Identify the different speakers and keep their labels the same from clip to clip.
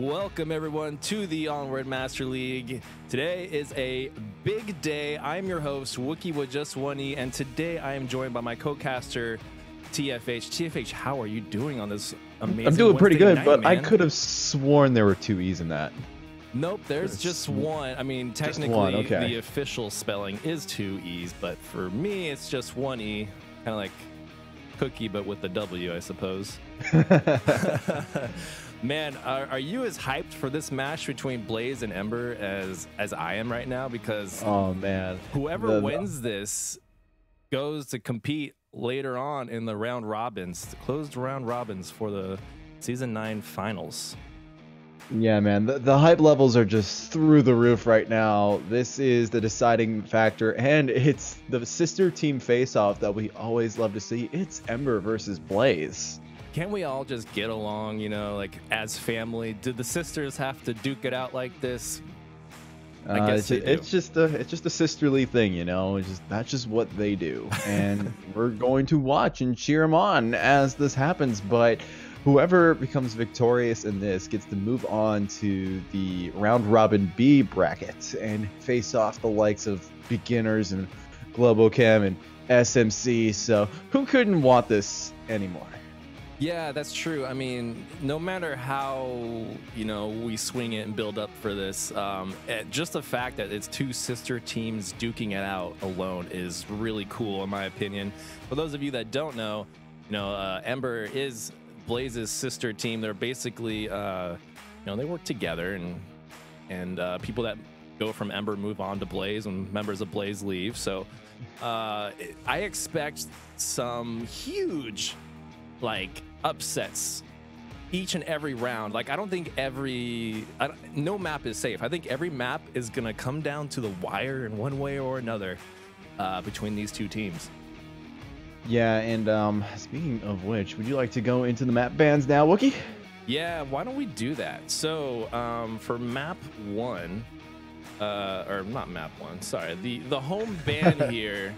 Speaker 1: Welcome everyone to the Onward Master League. Today is a big day. I'm your host, Wookie with just one E, and today I am joined by my co-caster, TFH. TFH, how are you doing on this amazing
Speaker 2: I'm doing pretty good,
Speaker 1: night,
Speaker 2: but
Speaker 1: man?
Speaker 2: I could have sworn there were two E's in that.
Speaker 1: Nope, there's just one. I mean, technically,
Speaker 2: one, okay.
Speaker 1: The official spelling is two E's, but for me, it's just one E, kind of like cookie, but with the W, I suppose. Man, are you as hyped for this match between Blaze and Ember as I am right now? Because
Speaker 2: oh man,
Speaker 1: whoever wins this goes to compete later on in the round robins, the closed round robins for the season 9 finals.
Speaker 2: Yeah, man, the hype levels are just through the roof right now. This is the deciding factor, and it's the sister team face-off that we always love to see. It's Ember versus Blaze.
Speaker 1: Can't we all just get along, you know, like as family? Did the sisters have to duke it out like this? I guess
Speaker 2: it's just a sisterly thing, you know. That's just what they do, and we're going to watch and cheer them on as this happens. But whoever becomes victorious in this gets to move on to the round robin B bracket and face off the likes of beginners and Globochem and SMC. So who couldn't want this anymore?
Speaker 1: Yeah, that's true. I mean, no matter how, you know, we swing it and build up for this, just the fact that it's two sister teams duking it out alone is really cool, in my opinion. For those of you that don't know, you know, Ember is Blaze's sister team. They're basically, you know, they work together, and people that go from Ember move on to Blaze, and members of Blaze leave. So I expect some huge, like, upsets each and every round. Like, I don't think no map is safe. I think every map is gonna come down to the wire in one way or another between these two teams.
Speaker 2: Yeah, and speaking of which, would you like to go into the map bans now, Wookie?
Speaker 1: Yeah, why don't we do that? So for map 1, or not map 1, sorry, the home ban here,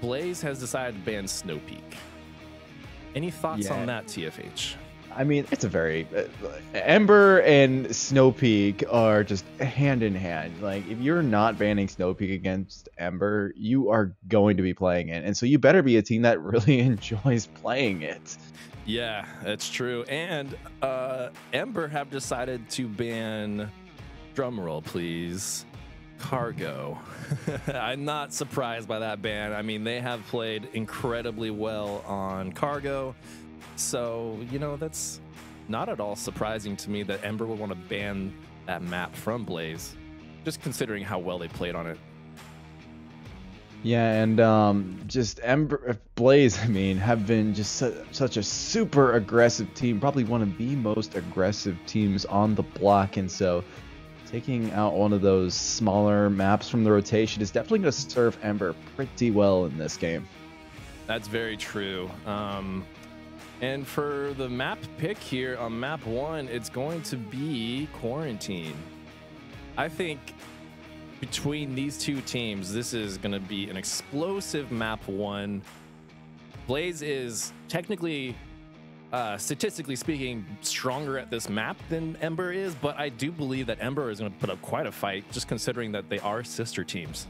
Speaker 1: Blaze has decided to ban Snow Peak. Any thoughts on that, TFH?
Speaker 2: I mean, it's a very Ember and Snow Peak are just hand in hand. Like, if you're not banning Snow Peak against Ember, you are going to be playing it, and so you better be a team that really enjoys playing it.
Speaker 1: Yeah, that's true. And Ember have decided to ban, drumroll please, Cargo. I'm not surprised by that ban. I mean, they have played incredibly well on Cargo, so, you know, that's not at all surprising to me that Ember would want to ban that map from Blaze, just considering how well they played on it.
Speaker 2: Yeah, and just Blaze, I mean, have been just such a super aggressive team, probably one of the most aggressive teams on the block, and so taking out one of those smaller maps from the rotation is definitely going to serve Ember pretty well in this game.
Speaker 1: That's very true. And for the map pick here on map 1, it's going to be Quarantine. I think between these two teams, this is going to be an explosive map 1. Blaze is technically, statistically speaking, stronger at this map than Ember is, but I do believe that Ember is going to put up quite a fight, just considering that they are sister teams.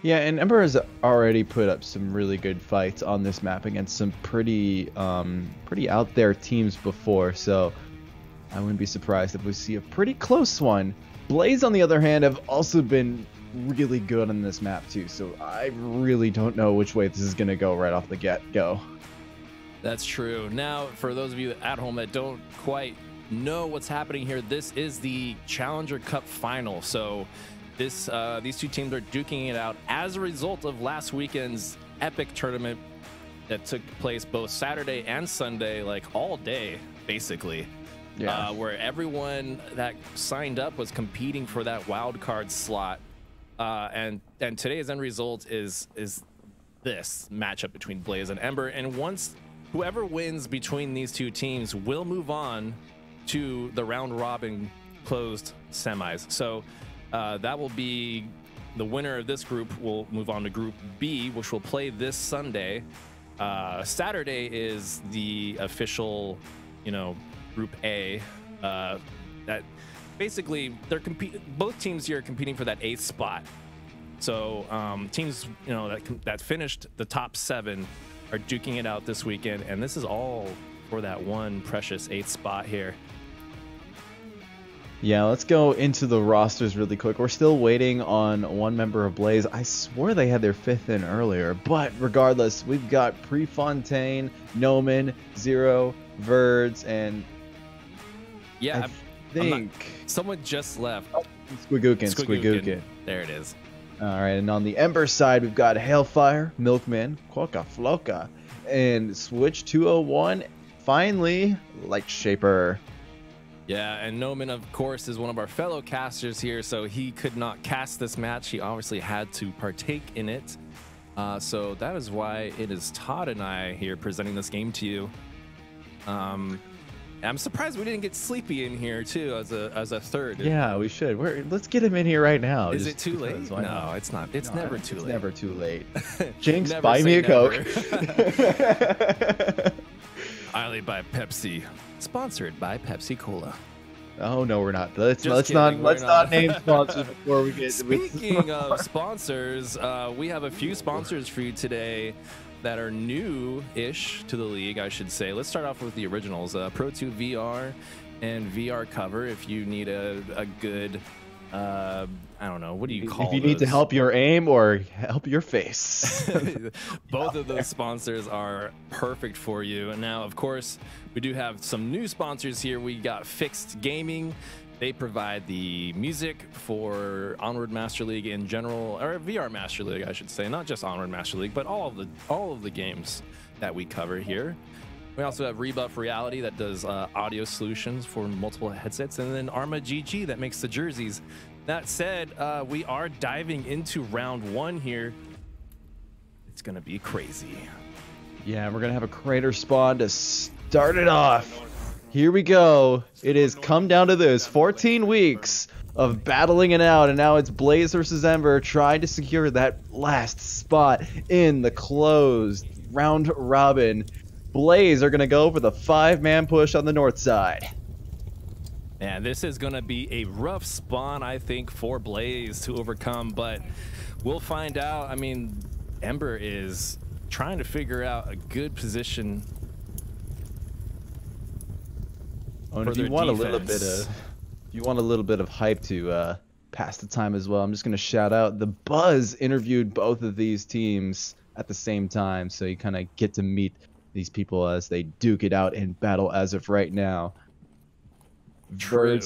Speaker 2: Yeah, and Ember has already put up some really good fights on this map against some pretty out there teams before, so I wouldn't be surprised if we see a pretty close one. Blaze, on the other hand, have also been really good on this map too, so I really don't know which way this is going to go right off the get-go. That's
Speaker 1: true. Now, for those of you at home that don't quite know what's happening here, this is the Challenger Cup final. So these two teams are duking it out as a result of last weekend's epic tournament that took place both Saturday and Sunday, like all day, basically. Yeah. Where everyone that signed up was competing for that wild card slot. And today's end result is this matchup between Blaze and Ember. And once whoever wins between these two teams will move on to the round robin closed semis. So that will be the winner of this group will move on to Group B, which will play this Sunday. Saturday is the official, you know, Group A That basically both teams here are competing for that 8th spot. So teams, you know, that finished the top 7 are duking it out this weekend, and this is all for that one precious 8th spot here.
Speaker 2: Yeah, let's go into the rosters really quick. We're still waiting on one member of Blaze. I swore they had their 5th in earlier, but regardless, we've got Prefontaine, Noman, Zero, Verds, and
Speaker 1: yeah,
Speaker 2: I think
Speaker 1: someone just left.
Speaker 2: Oh, Squigookin.
Speaker 1: There it is.
Speaker 2: All right, and on the Ember side, we've got Hailfire, Milkman, Quokka Floka, and Switch 201. Finally, Light Shaper.
Speaker 1: Yeah, and Noman, of course, is one of our fellow casters here, so he could not cast this match. He obviously had to partake in it. So that is why it is Todd and I here presenting this game to you. I'm surprised we didn't get Sleepy in here too as a third.
Speaker 2: Yeah, we should. Let's get him in here right now.
Speaker 1: Is it too late? No, it's not. It's never too late.
Speaker 2: It's never too late. Jinx,
Speaker 1: Never
Speaker 2: buy me a
Speaker 1: never.
Speaker 2: Coke.
Speaker 1: Highly by Pepsi. Sponsored by Pepsi Cola.
Speaker 2: Oh no, we're not. Let's
Speaker 1: kidding,
Speaker 2: not name sponsors before we get.
Speaker 1: Speaking of sponsors, we have a few sponsors for you today that are new-ish to the league, I should say. Let's start off with the originals. Pro 2 VR and VR cover. If you need a good, I don't know, what do you call it?
Speaker 2: If you need to help your aim or help your face.
Speaker 1: Both of those sponsors are perfect for you. And now, of course, we do have some new sponsors here. We got Fixed Gaming. They provide the music for Onward Master League in general, or VR Master League, I should say, not just Onward Master League, but all of the games that we cover here. We also have Rebuff Reality that does audio solutions for multiple headsets, and then Arma GG that makes the jerseys. That said, we are diving into round 1 here. It's gonna be crazy.
Speaker 2: Yeah, we're gonna have a crater spawn to start it off. Here we go. It has come down to this. 14 weeks of battling it out, and now it's Blaze versus Ember trying to secure that last spot in the closed round robin. Blaze are going to go for the 5-man push on the north side.
Speaker 1: Man, this is going to be a rough spawn, I think, for Blaze to overcome, but we'll find out. I mean, Ember is trying to figure out a good position.
Speaker 2: Oh, and if you want a little bit of hype to pass the time as well, I'm just going to shout out the Buzz interviewed both of these teams at the same time, so you kind of get to meet these people as they duke it out in battle as of right now.
Speaker 1: True.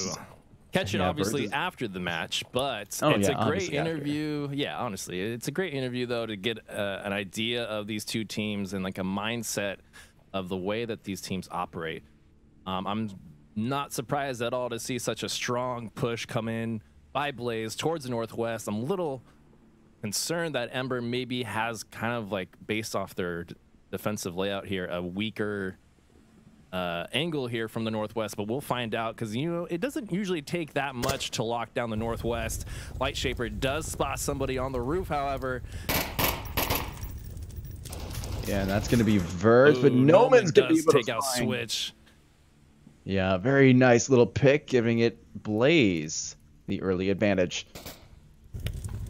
Speaker 1: Catch it obviously after the match, but it's a great interview. Yeah, honestly, it's a great interview though to get an idea of these two teams and like a mindset of the way that these teams operate. I'm not surprised at all to see such a strong push come in by Blaze towards the northwest. I'm a little concerned that Ember maybe has kind of like, based off their defensive layout here, a weaker angle here from the northwest, but we'll find out because, you know, it doesn't usually take that much to lock down the northwest. Light Shaper does spot somebody on the roof, however.
Speaker 2: Yeah, and that's going to be Verge, but Noman's going to be able to
Speaker 1: take out Switch.
Speaker 2: Yeah, very nice little pick, giving it Blaze the early advantage.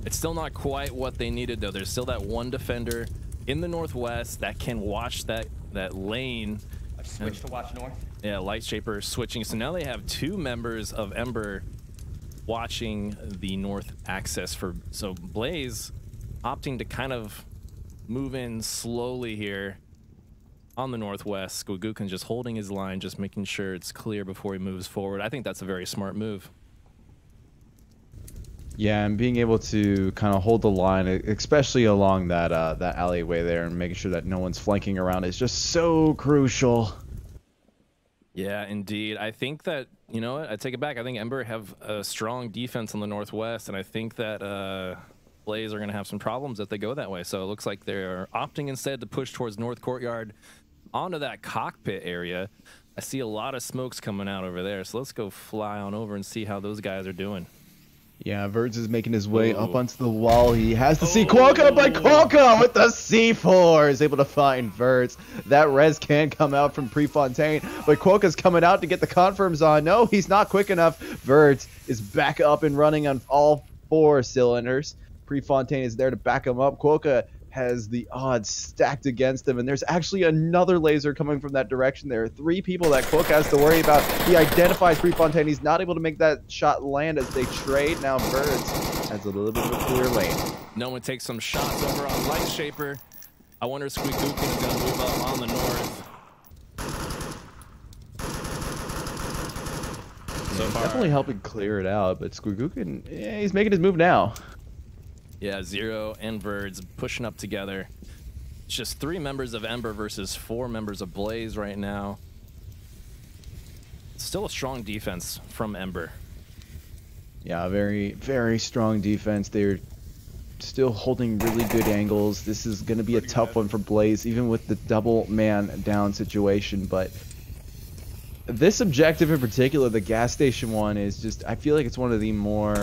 Speaker 1: It's still not quite what they needed, though. There's still that one defender in the northwest that can watch that lane.
Speaker 3: I've switched to watch north.
Speaker 1: Yeah, Light Shaper switching. So now they have 2 members of Ember watching the north access for. So Blaze opting to kind of move in slowly here on the northwest. Squigookin just holding his line, just making sure it's clear before he moves forward. I think that's a very smart move.
Speaker 2: Yeah, and being able to kind of hold the line, especially along that that alleyway there, and making sure that no one's flanking around is just so crucial.
Speaker 1: Yeah, indeed. I think that, you know what, I take it back. I think Ember have a strong defense on the northwest, and I think that Blaze are going to have some problems if they go that way. So it looks like they're opting instead to push towards North Courtyard onto that cockpit area. I see a lot of smokes coming out over there, so let's go fly on over and see how those guys are doing.
Speaker 2: Yeah, Verds is making his way up onto the wall. He has to see Quokka, but Quokka with the C4 is able to find Verds. That res can come out from Prefontaine, but Quokka's coming out to get the confirms on. No, he's not quick enough. Verds is back up and running on all 4 cylinders. Prefontaine is there to back him up. Quokka has the odds stacked against him, and there's actually another laser coming from that direction. There are 3 people that Quokka has to worry about. He identifies Prefontaine. He's not able to make that shot land as they trade. Now Verds has a little bit of a clear lane.
Speaker 1: No one takes some shots over on Light Shaper. I wonder if Squeakukin is going to move up on the north. So far,
Speaker 2: definitely helping clear it out, but Squeakukin, yeah, he's making his move now.
Speaker 1: Yeah, Zero and Verds pushing up together. It's just 3 members of Ember versus 4 members of Blaze right now. Still a strong defense from Ember.
Speaker 2: Yeah, very, very strong defense. They're still holding really good angles. This is going to be a tough one for Blaze, even with the double man down situation, but this objective in particular, the gas station one, is just, I feel like it's one of the more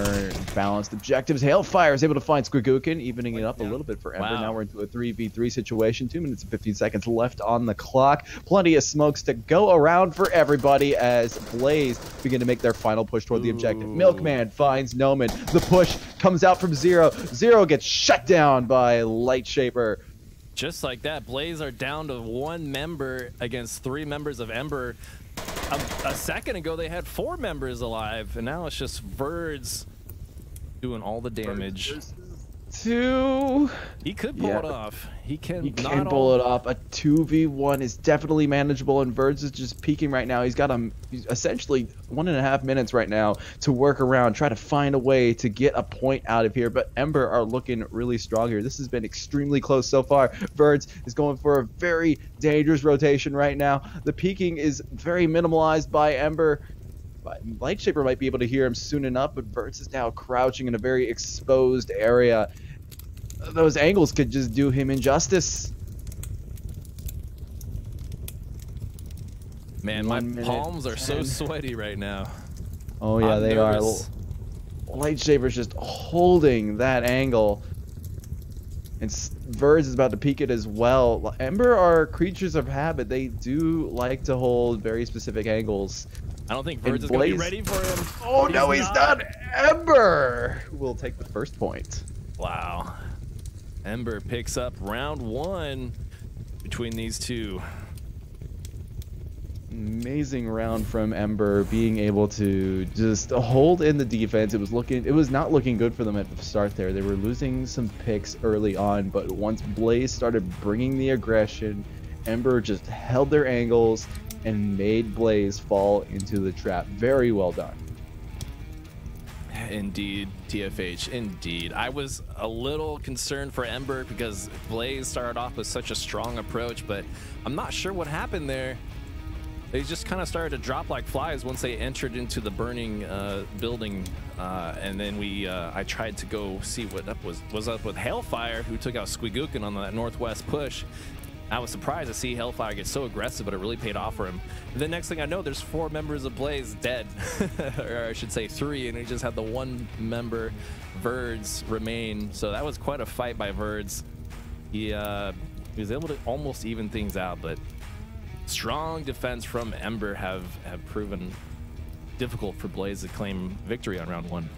Speaker 2: balanced objectives. Hailfire is able to find Squeakukin, evening it up a little bit for Ember.
Speaker 1: Wow.
Speaker 2: Now we're into a 3v3 situation. 2 minutes and 15 seconds left on the clock. Plenty of smokes to go around for everybody as Blaze begin to make their final push toward the objective. Milkman finds Noman. The push comes out from Zero. Zero gets shut down by Light Shaper.
Speaker 1: Just like that, Blaze are down to 1 member against 3 members of Ember. A second ago, they had 4 members alive, and now it's just Verds doing all the damage.
Speaker 2: 2.
Speaker 1: He could pull it off. He can
Speaker 2: pull it off. A 2v1 is definitely manageable, and Verds is just peaking right now. He's got he's essentially 1.5 minutes right now to work around, try to find a way to get a point out of here. But Ember are looking really strong here. This has been extremely close so far. Verds is going for a very dangerous rotation right now. The peaking is very minimalized by Ember. Light Shaper might be able to hear him soon enough, but Verds is now crouching in a very exposed area. Those angles could just do him injustice.
Speaker 1: Man, my palms are so sweaty right now.
Speaker 2: Oh yeah, they are. Light Shaper's just holding that angle. And Verds is about to peek it as well. Ember are creatures of habit. They do like to hold very specific angles.
Speaker 1: I don't think Verds is going to be ready for him.
Speaker 2: Oh no, he's not. Ember will take the first point.
Speaker 1: Wow. Ember picks up round 1 between these 2.
Speaker 2: Amazing round from Ember, being able to just hold in the defense. It was not looking good for them at the start there. They were losing some picks early on, but once Blaze started bringing the aggression, Ember just held their angles and made Blaze fall into the trap. Very well done.
Speaker 1: Indeed, TFH, indeed. I was a little concerned for Ember because Blaze started off with such a strong approach, but I'm not sure what happened there. They just kind of started to drop like flies once they entered into the burning building, and then I tried to go see what was up with Hailfire, who took out Squeakukin on that northwest push. I was surprised to see Hailfire get so aggressive, but it really paid off for him. And the next thing I know, there's 4 members of Blaze dead, or I should say 3, and he just had the 1 member, Verds, remain. So that was quite a fight by Verds. He was able to almost even things out, but strong defense from Ember have proven difficult for Blaze to claim victory on round 1.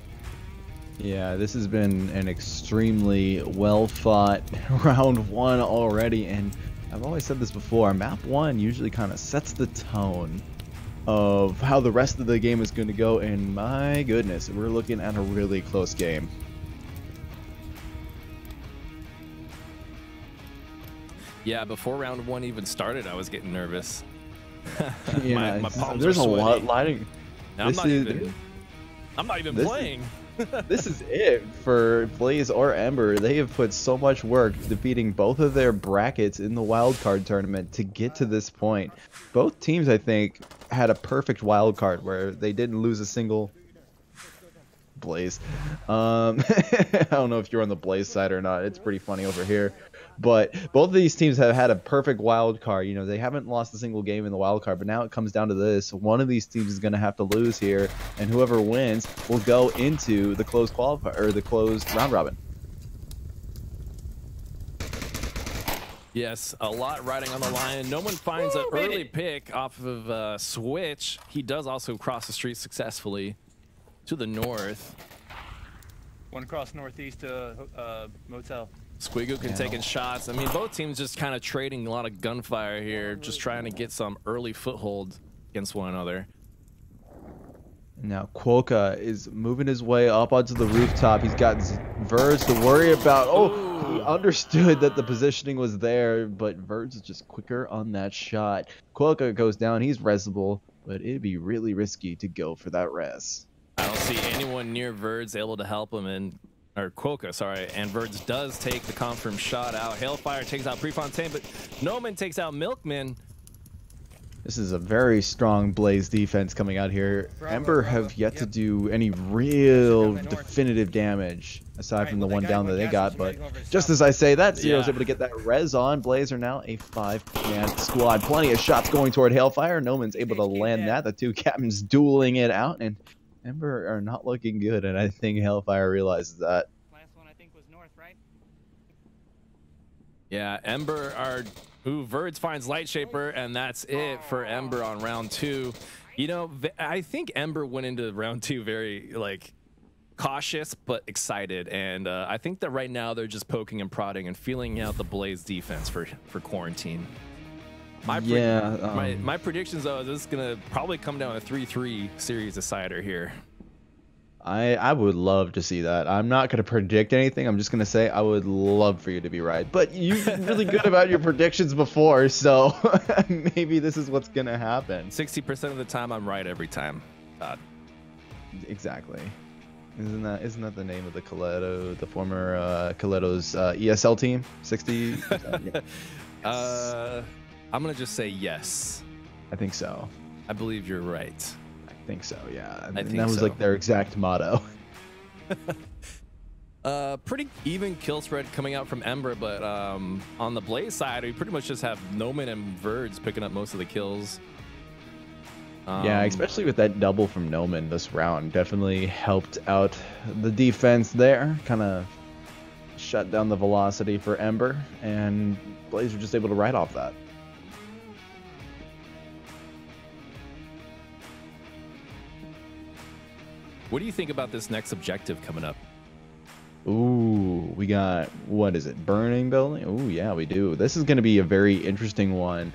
Speaker 2: Yeah, this has been an extremely well-fought round 1 already, and I've always said this before, map 1 usually kind of sets the tone of how the rest of the game is going to go, and my goodness, we're looking at a really close game.
Speaker 1: Yeah, before round 1 even started, I was getting nervous.
Speaker 2: Yeah,
Speaker 1: my palms
Speaker 2: there's
Speaker 1: are
Speaker 2: a
Speaker 1: sweaty.
Speaker 2: lot lighting.
Speaker 1: I'm not even playing.
Speaker 2: This is it for Blaze or Ember. They have put so much work defeating both of their brackets in the wildcard tournament to get to this point. Both teams, I think, had a perfect wildcard where they didn't lose a single Blaze. I don't know if you're on the Blaze side or not. It's pretty funny over here. But both of these teams have had a perfect wild card. You know, they haven't lost a single game in the wild card, but now it comes down to this. One of these teams is going to have to lose here, and whoever wins will go into the closed qualifier or the closed round robin.
Speaker 1: Yes, a lot riding on the line. No one finds an early pick off of Switch. He does also cross the street successfully to the north.
Speaker 3: One across northeast to motel.
Speaker 1: Squigoo taking shots. I mean, both teams just kind of trading a lot of gunfire here, just trying to get some early foothold against one another.
Speaker 2: Now Quokka is moving his way up onto the rooftop. He's got Verge to worry about. Oh, he understood that the positioning was there, but Verge is just quicker on that shot. Quokka goes down. He's resable, but it'd be really risky to go for that res.
Speaker 1: I don't see anyone near Verge able to help him, or Quokka, sorry, and Verge does take the confirmed shot out. Hailfire takes out Prefontaine, but Noman takes out Milkman.
Speaker 2: This is a very strong Blaze defense coming out here. Ember have yet to do any real definitive damage, aside from the one down that they got, but just as I say that, Zero's able to get that res on. Blaze are now a 5-man squad. Plenty of shots going toward Hailfire. Noman's able to land that. The two captains dueling it out, and Ember are not looking good, and I think Hailfire realizes that.
Speaker 3: Last one I think was north, right?
Speaker 1: Yeah, Ember are... Ooh, Verge finds Lightshaper, and that's it for Ember on round 2. You know, I think Ember went into round 2 very, like, cautious but excited, and I think that right now they're just poking and prodding and feeling out the Blaze defense for Quarantine. My predictions, though, this is going to probably come down to 3-3 series decider here.
Speaker 2: I would love to see that. I'm not going to predict anything. I'm just going to say I would love for you to be right. But you've been really good about your predictions before, so maybe this is what's going to happen.
Speaker 1: 60% of the time, I'm right every time.
Speaker 2: Exactly. Isn't that the name of the Coletto, the former Coletto's ESL team? 60.
Speaker 1: I'm going to just say yes.
Speaker 2: I think so.
Speaker 1: I believe you're right.
Speaker 2: I think so, yeah.
Speaker 1: I think
Speaker 2: that was
Speaker 1: so.
Speaker 2: like their exact motto.
Speaker 1: Pretty even kill spread coming out from Ember, but on the Blaze side, we pretty much just have Noman and Verge picking up most of the kills.
Speaker 2: Yeah, especially with that double from Noman this round. Definitely helped out the defense there. Kind of shut down the velocity for Ember, and Blaze were just able to ride off that.
Speaker 1: What do you think about this next objective coming up?
Speaker 2: Ooh, we got, what is it, Burning Building? Ooh, yeah, we do. This is going to be a very interesting one.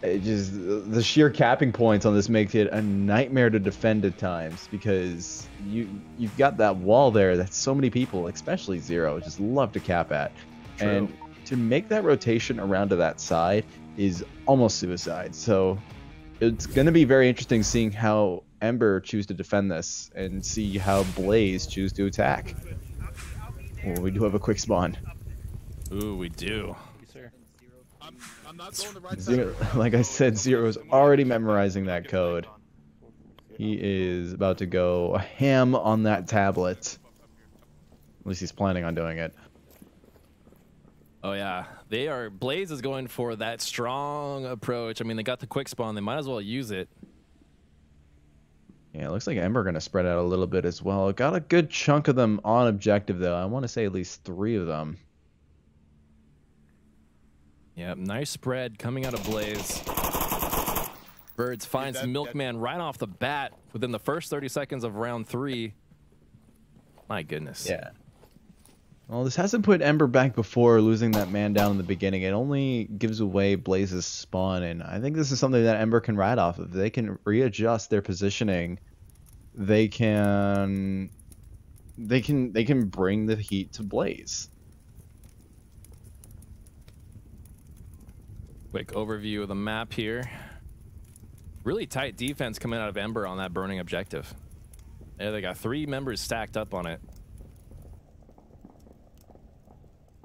Speaker 2: It just, the sheer capping points on this makes it a nightmare to defend at times, because you've got that wall there that so many people, especially Zero, just love to cap at. True. And to make that rotation around to that side is almost suicide. So it's going to be very interesting seeing how Ember choose to defend this and see how Blaze choose to attack. Well, we do have a quick spawn.
Speaker 1: Ooh, we do.
Speaker 3: Yes, sir.
Speaker 4: I'm not going the right
Speaker 2: Zero, like I said, Zero's already memorizing that code. He is about to go ham on that tablet. At least he's planning on doing it.
Speaker 1: Oh yeah, Blaze is going for that strong approach. I mean, they got the quick spawn, they might as well use it.
Speaker 2: Yeah, it looks like Ember going to spread out a little bit as well. Got a good chunk of them on objective, though. I want to say at least 3 of them.
Speaker 1: Yeah, nice spread coming out of Blaze. Birds finds Milkman right off the bat within the first 30 seconds of round 3. My goodness.
Speaker 2: Yeah. Well, this hasn't put Ember back before losing that man down in the beginning. It only gives away Blaze's spawn, and I think this is something that Ember can ride off of. They can readjust their positioning. They can bring the heat to Blaze.
Speaker 1: Quick overview of the map here. Really tight defense coming out of Ember on that burning objective. Yeah, they got 3 members stacked up on it.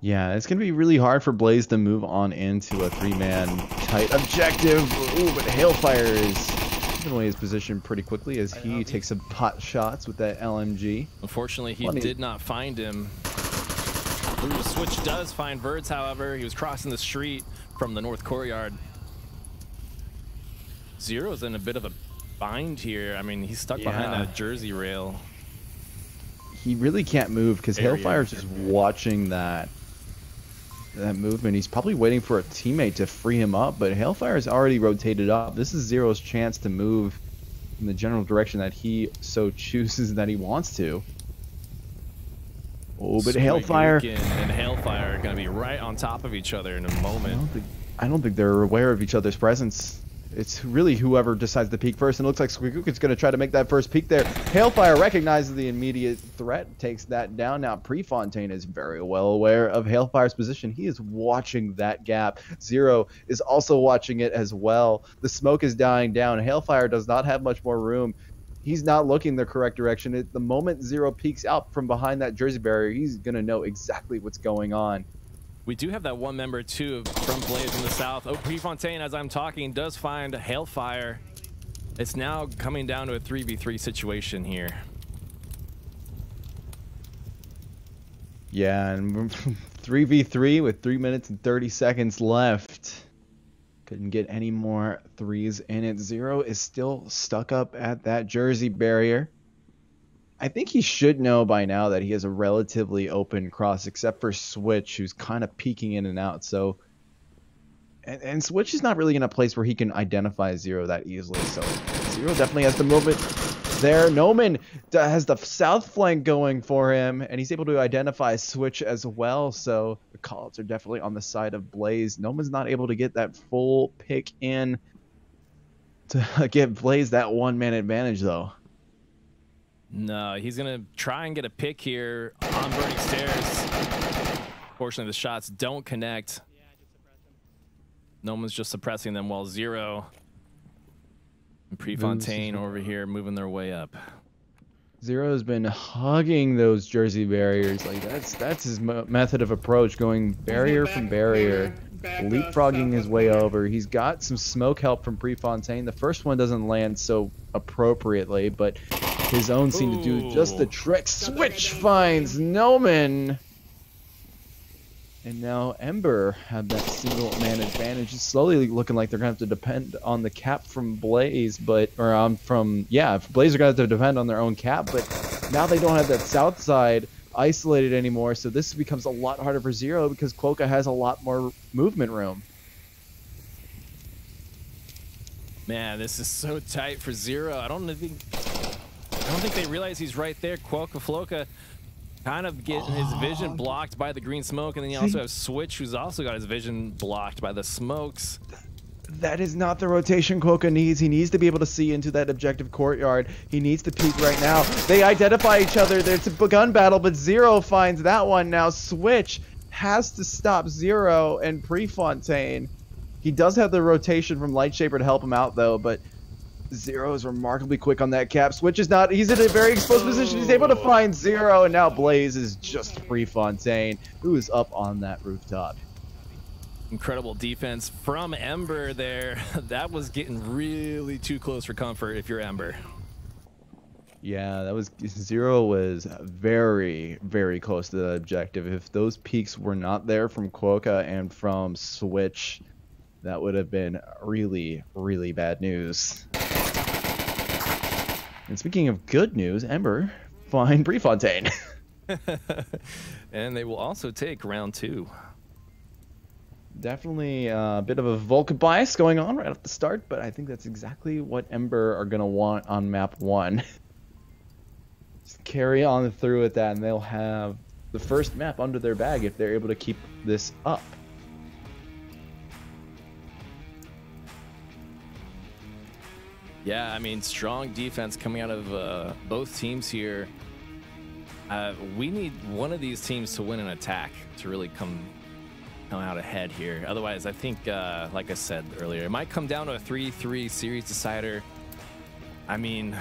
Speaker 2: Yeah, it's going to be really hard for Blaze to move on into a 3-man tight objective. Ooh, but Hailfire is giving away his position pretty quickly as he takes some pot shots with that LMG.
Speaker 1: Unfortunately, he did not find him. The switch does find Birds, however. He was crossing the street from the north courtyard. Zero's in a bit of a bind here. I mean, he's stuck behind that Jersey rail.
Speaker 2: He really can't move because Hailfire's just watching that movement. He's probably waiting for a teammate to free him up, but Hailfire's already rotated up. This is Zero's chance to move in the general direction that he so chooses that he wants to. Oh, but Hailfire
Speaker 1: and Hailfire are going to be right on top of each other in a moment.
Speaker 2: I don't think they're aware of each other's presence. It's really whoever decides to peek first, and it looks like Squeakook's going to try to make that first peek there. Hailfire recognizes the immediate threat, takes that down. Now Prefontaine is very well aware of Hailfire's position. He is watching that gap. Zero is also watching it as well. The smoke is dying down. Hailfire does not have much more room. He's not looking the correct direction. The moment Zero peeks out from behind that Jersey barrier, he's going to know exactly what's going on.
Speaker 1: We do have that one member, too, from Blaze in the south. Oh, Prefontaine, as I'm talking, does find Hailfire. It's now coming down to a 3v3 situation here.
Speaker 2: Yeah, and 3v3 with 3 minutes and 30 seconds left. Couldn't get any more threes in it. Zero is still stuck up at that Jersey barrier. I think he should know by now that he has a relatively open cross, except for Switch, who's kind of peeking in and out. So, and Switch is not really in a place where he can identify Zero that easily. So, Zero definitely has the movement there. Noman has the south flank going for him, and he's able to identify Switch as well. So, the calls are definitely on the side of Blaze. Noman's not able to get that full pick in to give Blaze that one-man advantage, though.
Speaker 1: No, he's going to try and get a pick here on Burning Stairs. Fortunately, the shots don't connect. No one's just suppressing them while Zero and Prefontaine over here moving their way up.
Speaker 2: Zero's been hugging those Jersey barriers. Like that's his method of approach, going barrier from barrier, leapfrogging his way over. He's got some smoke help from Prefontaine. The first one doesn't land so appropriately, but his own seemed to do just the trick. Switch finds Noman. And now Ember had that single man advantage. It's slowly looking like they're gonna have to depend on the cap from Blaze, Blaze are gonna have to depend on their own cap, but now they don't have that south side isolated anymore, so this becomes a lot harder for Zero because Quokka has a lot more movement room.
Speaker 1: Man, this is so tight for Zero. I don't think they realize he's right there. Quokka Floka kind of getting his vision blocked by the green smoke, and then you also have Switch, who's also got his vision blocked by the smokes.
Speaker 2: That is not the rotation Quokka needs. He needs to be able to see into that objective courtyard. He needs to peek right now. They identify each other. There's a gun battle, but Zero finds that one now. Switch has to stop Zero and Prefontaine. He does have the rotation from Lightshaper to help him out, though, but Zero is remarkably quick on that cap. Switch is not. He's in a very exposed position. He's able to find Zero, and now Blaze is just Prefontaine, who is up on that rooftop.
Speaker 1: Incredible defense from Ember there. That was getting really too close for comfort if you're Ember.
Speaker 2: Yeah, that was Zero was very, very close to the objective. If those peaks were not there from Quokka and from Switch, that would have been really, really bad news. And speaking of good news, Ember find Prefontaine.
Speaker 1: And they will also take round 2.
Speaker 2: Definitely a bit of a Vulcan bias going on right at the start, but I think that's exactly what Ember are going to want on map 1. Just carry on through with that, and they'll have the first map under their bag if they're able to keep this up.
Speaker 1: Yeah, I mean, strong defense coming out of both teams here. We need one of these teams to win an attack to really come out ahead here. Otherwise, I think, like I said earlier, it might come down to a 3-3 series decider. I mean,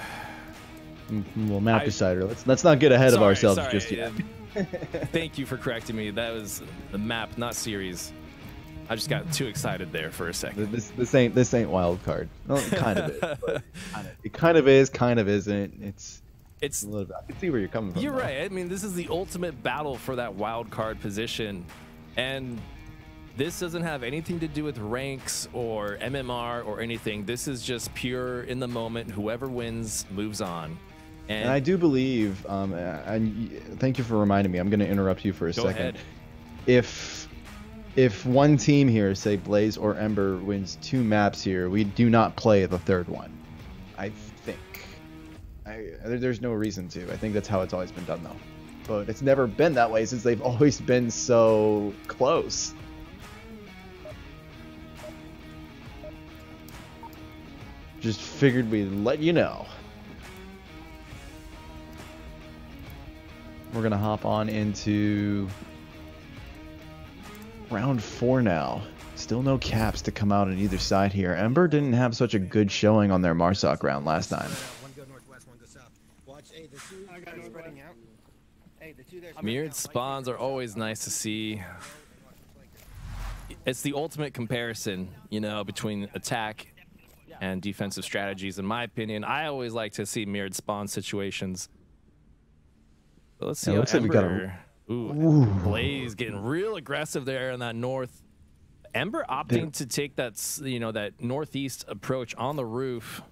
Speaker 2: well, map decider. Let's not get ahead of ourselves just yet.
Speaker 1: Thank you for correcting me. That was the map, not series. I just got too excited there for a second.
Speaker 2: This ain't wild card. Well, it kind of is. But it kind of is, kind of isn't. It's a little bit, I can see where you're coming from.
Speaker 1: You're
Speaker 2: though.
Speaker 1: right. I mean, this is the ultimate battle for that wild card position, and this doesn't have anything to do with ranks or MMR or anything. This is just pure in the moment. Whoever wins moves on.
Speaker 2: And I do believe, and thank you for reminding me. I'm going to interrupt you for a second.
Speaker 1: Ahead.
Speaker 2: If one team here, say Blaze or Ember, wins 2 maps here, we do not play the 3rd one. I think. There's no reason to. I think that's how it's always been done, though. But it's never been that way since they've always been so close. Just figured we'd let you know. We're gonna hop on into round 4 now. Still no caps to come out on either side here. Ember didn't have such a good showing on their Marsoc round last time.
Speaker 1: Mirrored spawns are always nice to see. It's the ultimate comparison, you know, between attack and defensive strategies. In my opinion, I always like to see mirrored spawn situations. But let's see.
Speaker 2: Yeah,
Speaker 1: How
Speaker 2: looks like we got
Speaker 1: Ember, Blaze getting real aggressive there in that north. Ember opting to take that, you know, that northeast approach on the roof.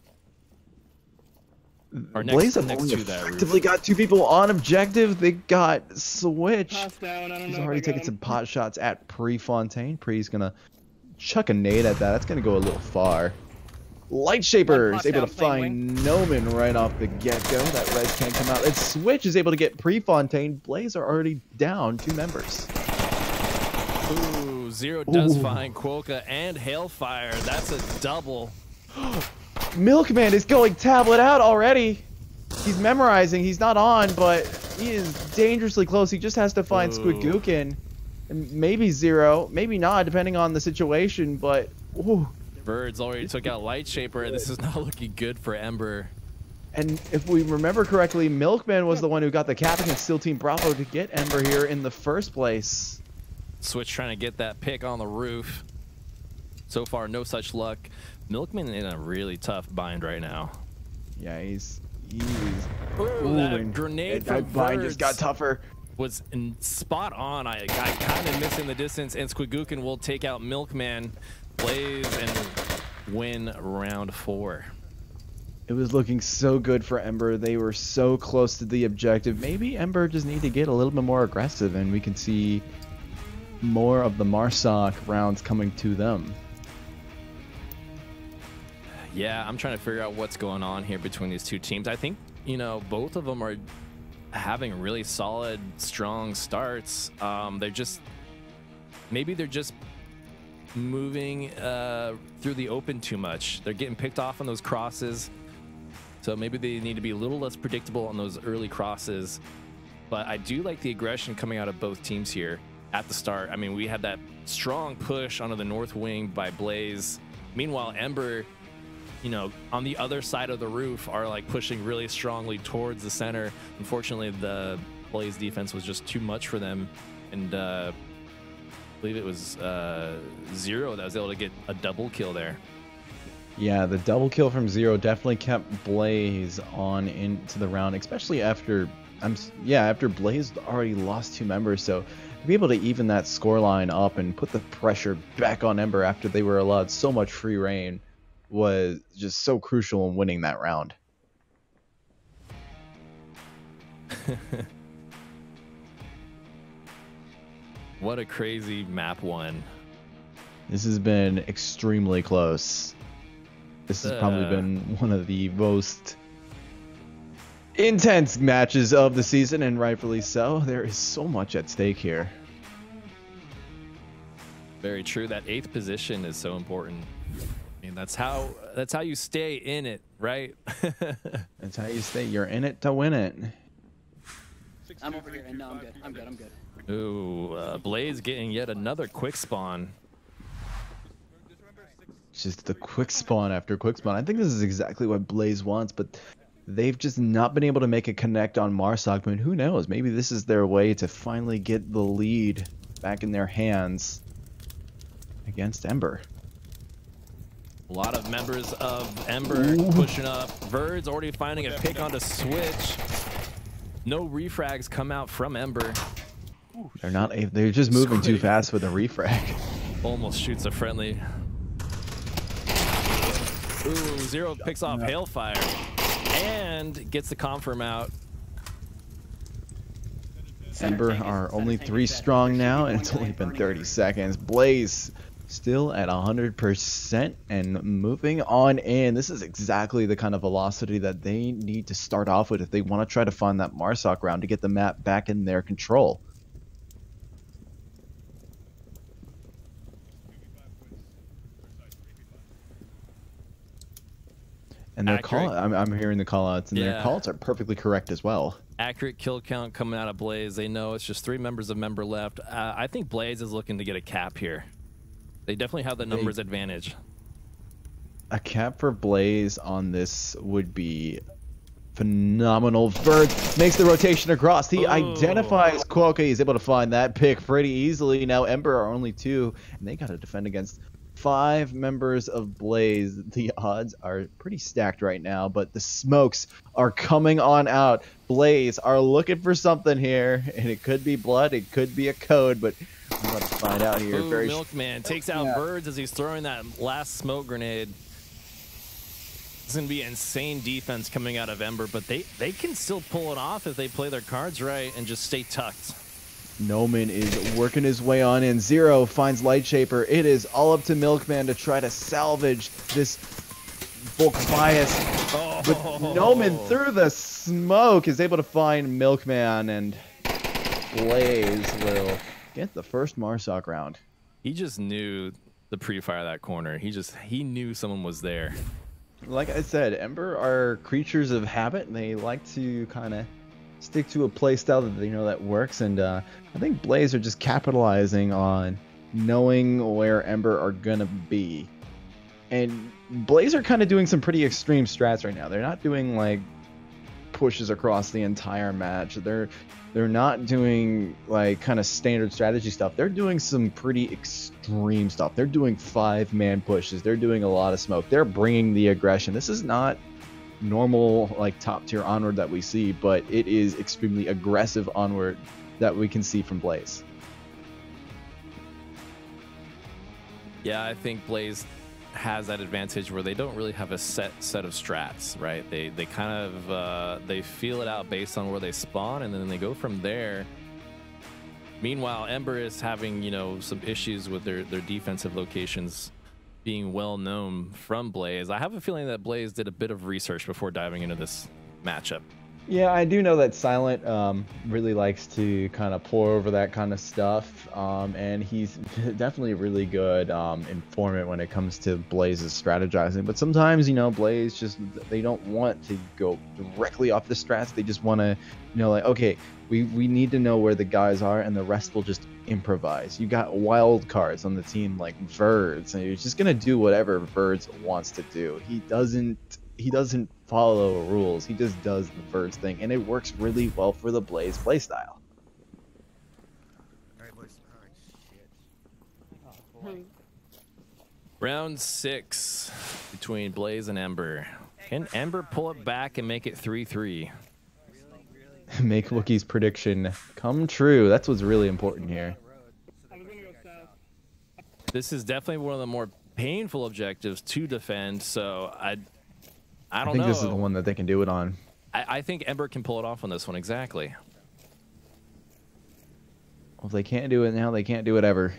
Speaker 1: Or
Speaker 2: Blaze
Speaker 1: next
Speaker 2: have
Speaker 1: to
Speaker 2: only
Speaker 1: that
Speaker 2: effectively
Speaker 1: roof.
Speaker 2: got 2 people on objective. They got Switch.
Speaker 3: Toss down. I don't
Speaker 2: He's
Speaker 3: know if
Speaker 2: already
Speaker 3: I got
Speaker 2: taking
Speaker 3: him.
Speaker 2: some pot shots at Prefontaine. Pre's gonna chuck a nade at that. That's gonna go a little far. Lightshaper is able to find Noman right off the get-go. That res can't come out. And Switch is able to get Prefontaine. Blaze are already down 2 members.
Speaker 1: Ooh, Zero does find Quokka and Hailfire. That's a double.
Speaker 2: Milkman is going tablet out already. He's memorizing. He's not on, but he is dangerously close. He just has to find Squigookin. And maybe Zero. Maybe not, depending on the situation, but... Ooh.
Speaker 1: Birds already took out Lightshaper. This is not looking good for Ember.
Speaker 2: And if we remember correctly, Milkman was the one who got the cap against Steel Team Bravo to get Ember here in the first place.
Speaker 1: Switch trying to get that pick on the roof. So far, no such luck. Milkman in a really tough bind right now.
Speaker 2: Yeah, he's
Speaker 1: Ooh, that grenade from
Speaker 2: that bind
Speaker 1: Birds
Speaker 2: just got tougher.
Speaker 1: was spot on. I kind of missing the distance, and Squigookin will take out Milkman, Blaze, and win round 4.
Speaker 2: It was looking so good for Ember. They were so close to the objective. Maybe Ember just need to get a little bit more aggressive, and we can see more of the Marsoc rounds coming to them.
Speaker 1: Yeah, I'm trying to figure out what's going on here between these 2 teams. I think, you know, both of them are having really solid, strong starts. They're just moving through the open too much. They're getting picked off on those crosses. So maybe they need to be a little less predictable on those early crosses. But I do like the aggression coming out of both teams here at the start. I mean, we had that strong push onto the north wing by Blaze. Meanwhile, Ember, you know, on the other side of the roof are like pushing really strongly towards the center. Unfortunately, the Blaze defense was just too much for them. And I believe it was Zero that was able to get a double kill there.
Speaker 2: Yeah, the double kill from Zero definitely kept Blaze on into the round, especially after Blaze already lost 2 members. So to be able to even that scoreline up and put the pressure back on Ember after they were allowed so much free reign was just so crucial in winning that round.
Speaker 1: What a crazy map 1.
Speaker 2: This has been extremely close. This has probably been one of the most intense matches of the season, and rightfully so. There is so much at stake here.
Speaker 1: Very true. That 8th position is so important. I mean, that's how you stay in it, right?
Speaker 2: That's how you stay. You're in it to win it.
Speaker 5: I'm over here, and no, I'm good. I'm good.
Speaker 1: Ooh, Blaze getting yet another quick spawn.
Speaker 2: Just the quick spawn after quick spawn. I think this is exactly what Blaze wants, but they've just not been able to make a connect on Marsoc. But who knows? Maybe this is their way to finally get the lead back in their hands. against Ember.
Speaker 1: A lot of members of Ember pushing up. Bird's already finding a pick onto Switch. No refrags come out from Ember.
Speaker 2: They're not. They're just moving too fast with a refrag.
Speaker 1: Almost shoots a friendly. Ooh, Zero picks off Hailfire and gets the confirm out.
Speaker 2: Ember are only 3 strong now, and it's only been 30 seconds. Blaze still at 100% and moving on in. This is exactly the kind of velocity that they need to start off with if they want to try to find that Marsoc round to get the map back in their control. And their call, I'm hearing the call outs, and their call outs are perfectly correct as well.
Speaker 1: Accurate kill count coming out of Blaze. They know it's just 3 members of Member left. I think Blaze is looking to get a cap here. They definitely have the numbers advantage.
Speaker 2: A cap for Blaze on this would be phenomenal. Bird makes the rotation across. He identifies Quokka. He's able to find that pick pretty easily. Now Ember are only 2, and they got to defend against 5 members of Blaze. The odds are pretty stacked right now, but the smokes are coming on out. Blaze are looking for something here, and it could be blood, it could be a code, but we're about to find out here.
Speaker 1: Ooh, Milkman takes out Birds as he's throwing that last smoke grenade. It's going to be insane defense coming out of Ember, but they can still pull it off if they play their cards right and just stay tucked.
Speaker 2: Noman is working his way on in. Zero finds Light Shaper. It is all up to Milkman to try to salvage this bulk bias. But Noman through the smoke is able to find Milkman, and Blaze will get the first Marsoc round.
Speaker 1: He just knew the pre-fire of that corner. He knew someone was there.
Speaker 2: Like I said, Ember are creatures of habit, and they like to kind of stick to a play style that they know that works, and I think Blaze are just capitalizing on knowing where Ember are gonna be. And Blaze are kind of doing some pretty extreme strats right now. They're not doing like pushes across the entire match. They're not doing like kind of standard strategy stuff. They're doing some pretty extreme stuff. They're doing 5-man pushes. They're doing a lot of smoke. They're bringing the aggression. This is not normal like top tier Onward that we see, but it is extremely aggressive Onward that we can see from Blaze.
Speaker 1: Yeah, I think Blaze has that advantage where they don't really have a set of strats, right? They kind of they feel it out based on where they spawn, and then they go from there. Meanwhile, Ember is having, you know, some issues with their defensive locations being well known from Blaze. I have a feeling that Blaze did a bit of research before diving into this matchup.
Speaker 2: Yeah, I do know that Silent really likes to kind of pour over that kind of stuff, and he's definitely a really good informant when it comes to Blaze's strategizing. But sometimes, you know, Blaze just, they don't want to go directly off the strats. They just want to, you know, like, okay, we need to know where the guys are, and the rest will just improvise. You got wild cards on the team like Verds, and you're just gonna do whatever Verds wants to do. He doesn't follow rules. He just does the Verds thing, and it works really well for the Blaze playstyle.
Speaker 1: Round 6 between Blaze and Ember. Can Ember pull it back and make it 3-3?
Speaker 2: Make Wookie's prediction come true. That's what's really important here.
Speaker 1: This is definitely one of the more painful objectives to defend, so I don't know.
Speaker 2: This is the one that they can do it on.
Speaker 1: I think Ember can pull it off on this one, exactly.
Speaker 2: Well, if they can't do it now, they can't do it ever.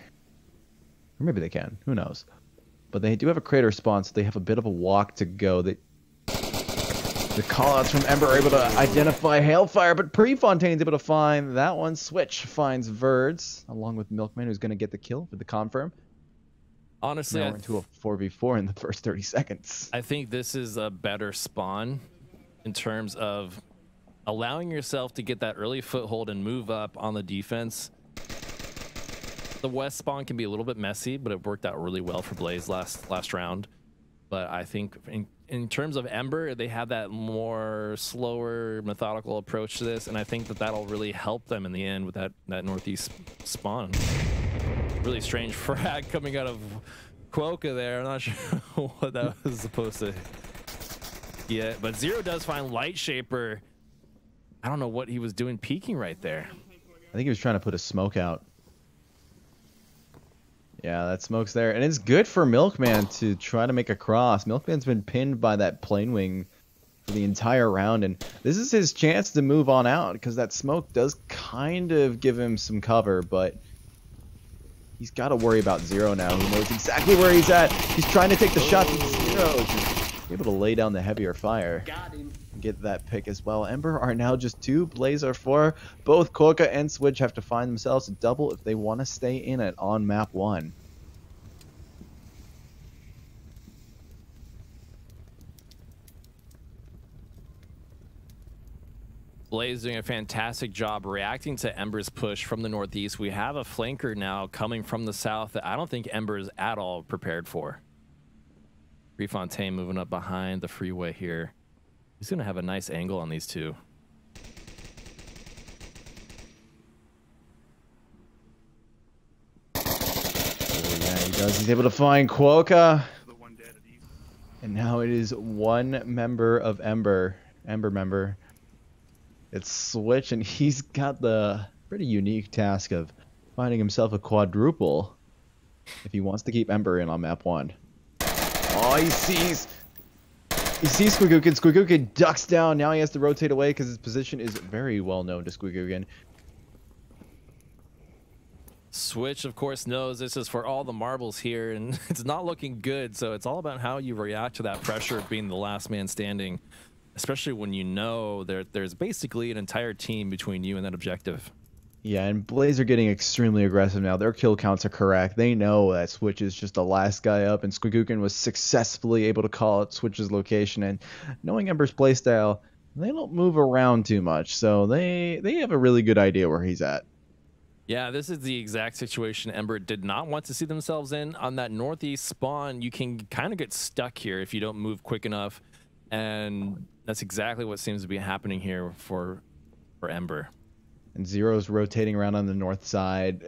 Speaker 2: Or maybe they can. Who knows? But they do have a crater spawn, so they have a bit of a walk to go. The callouts from Ember are able to identify Hailfire, but Prefontaine's able to find that one. Switch finds Verds, along with Milkman, who's going to get the kill for the confirm.
Speaker 1: Honestly,
Speaker 2: now we're into a 4v4 in the first 30 seconds.
Speaker 1: I think this is a better spawn in terms of allowing yourself to get that early foothold and move up on the defense. The west spawn can be a little bit messy, but it worked out really well for Blaze last round. But I think in terms of Ember, they have that more slower, methodical approach to this, and I think that that'll really help them in the end with that northeast spawn. Really strange frag coming out of Quokka there. I'm not sure what that was supposed to. Yeah, but Zero does find Light Shaper. I don't know what he was doing peeking right there.
Speaker 2: I think he was trying to put a smoke out. Yeah, that smoke's there. And it's good for Milkman to try to make a cross. Milkman's been pinned by that plane wing for the entire round, and this is his chance to move on out because that smoke does kind of give him some cover, but he's got to worry about Zero now. He knows exactly where he's at. He's trying to take the shot to Zero. Just able to lay down the heavier fire.
Speaker 5: Got him.
Speaker 2: Get that pick as well. Ember are now just 2, Blaze are 4. Both Quokka and Switch have to find themselves a double if they want to stay in it on map 1.
Speaker 1: Blaze doing a fantastic job reacting to Ember's push from the northeast. We have a flanker now coming from the south that I don't think Ember is at all prepared for. Prefontaine moving up behind the freeway here. He's going to have a nice angle on these two.
Speaker 2: Oh, yeah, he does. He's able to find Quokka. And now it is one member of Ember member. It's Switch, and he's got the pretty unique task of finding himself a quadruple if he wants to keep Ember in on map 1. Oh, he sees Squigookin. Squigookin ducks down. Now he has to rotate away because his position is very well known to Squigookin.
Speaker 1: Switch, of course, knows this is for all the marbles here, and it's not looking good. So it's all about how you react to that pressure of being the last man standing, especially when you know there's basically an entire team between you and that objective.
Speaker 2: Yeah, and Blaze are getting extremely aggressive now. Their kill counts are correct. They know that Switch is just the last guy up, and Squigookin was successfully able to call out Switch's location. And knowing Ember's playstyle, they don't move around too much, so they have a really good idea where he's at.
Speaker 1: Yeah, this is the exact situation Ember did not want to see themselves in. On that northeast spawn, you can kind of get stuck here if you don't move quick enough, and that's exactly what seems to be happening here for Ember.
Speaker 2: And Zero's rotating around on the north side.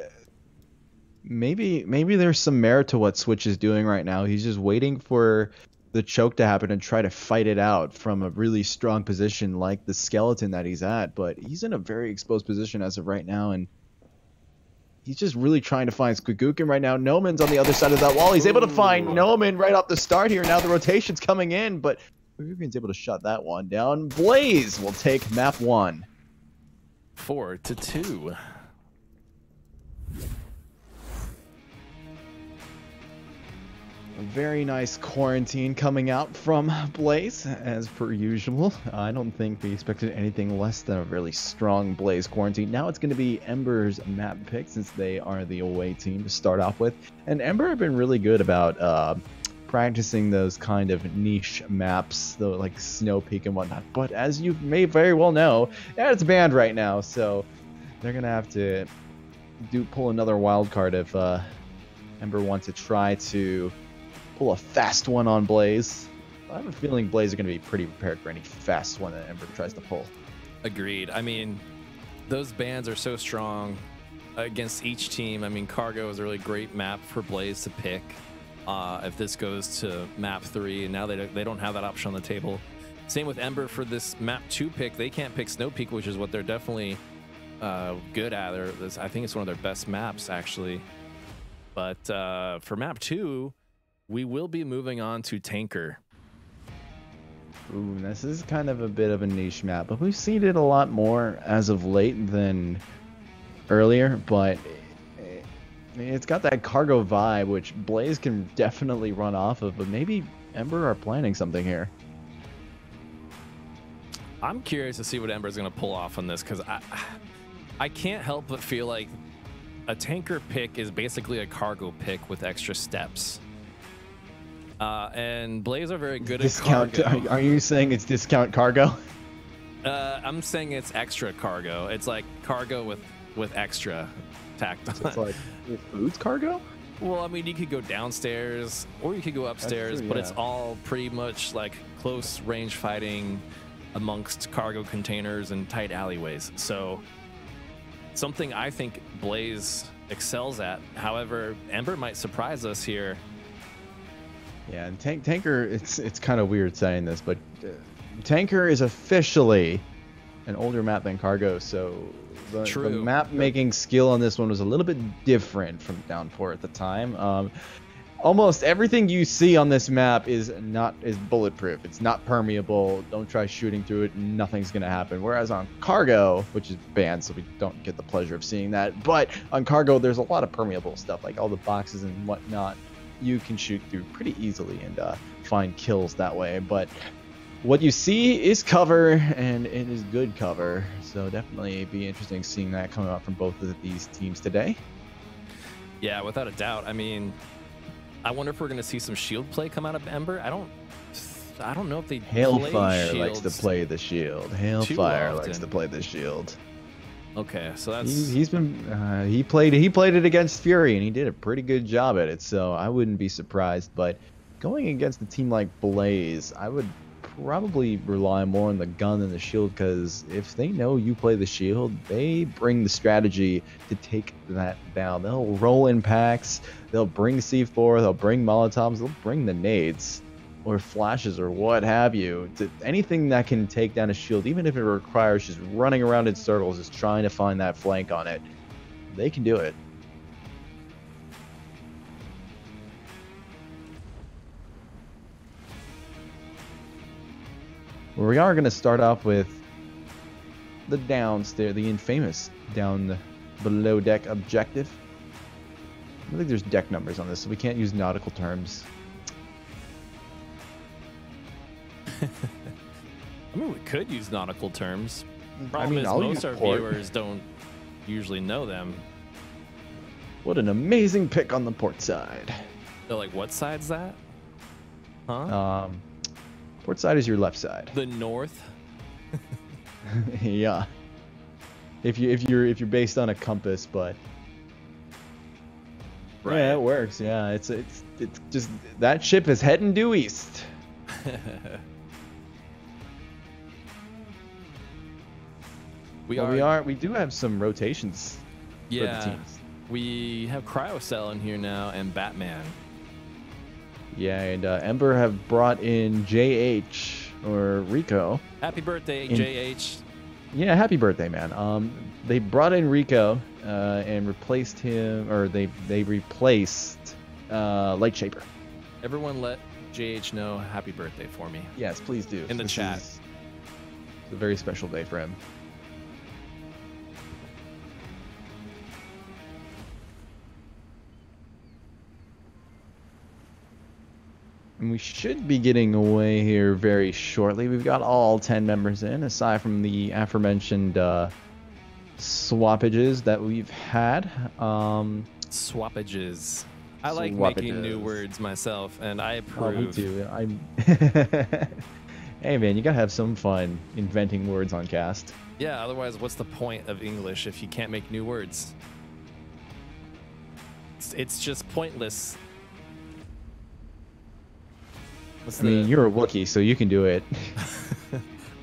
Speaker 2: Maybe there's some merit to what Switch is doing right now. He's just waiting for the choke to happen and try to fight it out from a really strong position like the skeleton that he's at. But he's in a very exposed position as of right now, and he's just really trying to find Squigookin right now. Noman's on the other side of that wall. He's able to find Noman right off the start here. Now the rotation's coming in, but Squigookin's able to shut that one down. Blaze will take map 1.
Speaker 1: 4-2.
Speaker 2: A very nice quarantine coming out from Blaze, as per usual. I don't think we expected anything less than a really strong Blaze quarantine. Now it's going to be Ember's map pick, since they are the away team to start off with. And Ember have been really good about practicing those kind of niche maps, though, like Snow Peak and whatnot. But as you may very well know, it's banned right now, so they're gonna have to pull another wild card if Ember wants to try to pull a fast one on Blaze. I have a feeling Blaze are gonna be pretty prepared for any fast one that Ember tries to pull.
Speaker 1: Agreed. I mean, those bans are so strong against each team. I mean, Cargo is a really great map for Blaze to pick. If this goes to map 3, and now they don't have that option on the table. Same with Ember for this map 2 pick. They can't pick Snow Peak, which is what they're definitely good at. I think it's one of their best maps, actually. But for map 2, we will be moving on to Tanker.
Speaker 2: Ooh, this is kind of a bit of a niche map, but we've seen it a lot more as of late than earlier, but it's got that cargo vibe, which Blaze can definitely run off of, but maybe Ember are planning something here.
Speaker 1: I'm curious to see what Ember's going to pull off on this, because I can't help but feel like a tanker pick is basically a cargo pick with extra steps. And Blaze are very good at cargo.
Speaker 2: Are you saying it's discount cargo?
Speaker 1: I'm saying it's extra cargo. It's like cargo with extra tacked on.
Speaker 2: It's like foods cargo?
Speaker 1: Well, I mean, you could go downstairs or you could go upstairs,
Speaker 2: true,
Speaker 1: but
Speaker 2: yeah.
Speaker 1: it's all pretty much like close range fighting amongst cargo containers and tight alleyways. So something I think Blaze excels at. However, Ember might surprise us here.
Speaker 2: Yeah, and Tanker, it's kind of weird saying this, but Tanker is officially an older map than Cargo, so the map making skill on this one was a little bit different from Downpour at the time. Almost everything you see on this map is bulletproof. It's not permeable. Don't try shooting through it. Nothing's gonna happen. Whereas on Cargo, which is banned, so we don't get the pleasure of seeing that. But on Cargo, there's a lot of permeable stuff, like all the boxes and whatnot. You can shoot through pretty easily and find kills that way. But what you see is cover, and it is good cover. So definitely be interesting seeing that coming out from both of these teams today.
Speaker 1: Yeah, without a doubt. I mean, I wonder if we're going to see some shield play come out of Ember. I don't know if they
Speaker 2: Hailfire likes to play the shield. Hailfire likes to play the shield.
Speaker 1: Okay, so that's
Speaker 2: he's been he played it against Fury, and he did a pretty good job at it. So I wouldn't be surprised. But going against a team like Blaze, I would probably rely more on the gun than the shield, because if they know you play the shield, they bring the strategy to take that down. They'll roll in packs, they'll bring C4, they'll bring Molotovs, they'll bring the nades or flashes or what have you. Anything that can take down a shield, even if it requires just running around in circles, just trying to find that flank on it, they can do it. We are going to start off with the downstairs, the infamous down below deck objective. I don't think there's deck numbers on this, so we can't use nautical terms.
Speaker 1: I mean, we could use nautical terms. Problem is, most of our viewers don't usually know them.
Speaker 2: What an amazing pick on the port side.
Speaker 1: They're like, what side's that? Huh?
Speaker 2: Port side is your left side.
Speaker 1: The north.
Speaker 2: Yeah. If you're based on a compass, but right. Yeah, it works. Yeah, it's just that ship is heading due east. We do have some rotations for the teams.
Speaker 1: We have Cryocell in here now and Batman. Yeah,
Speaker 2: and Ember have brought in JH or Rico.
Speaker 1: Happy birthday, JH.
Speaker 2: Yeah, happy birthday, man. They brought in Rico and replaced him, or they replaced Lightshaper.
Speaker 1: Everyone let JH know happy birthday for me.
Speaker 2: Yes, please do.
Speaker 1: In the chat.
Speaker 2: It's a very special day for him. And we should be getting away here very shortly. We've got all 10 members in, aside from the aforementioned swappages that we've had.
Speaker 1: Swappages. I like making new words myself, and I approve.
Speaker 2: Oh, me too. Hey, man, you gotta have some fun inventing words on cast.
Speaker 1: Yeah, otherwise, what's the point of English if you can't make new words? It's just pointless.
Speaker 2: I mean, you're a Wookie, so you can do it.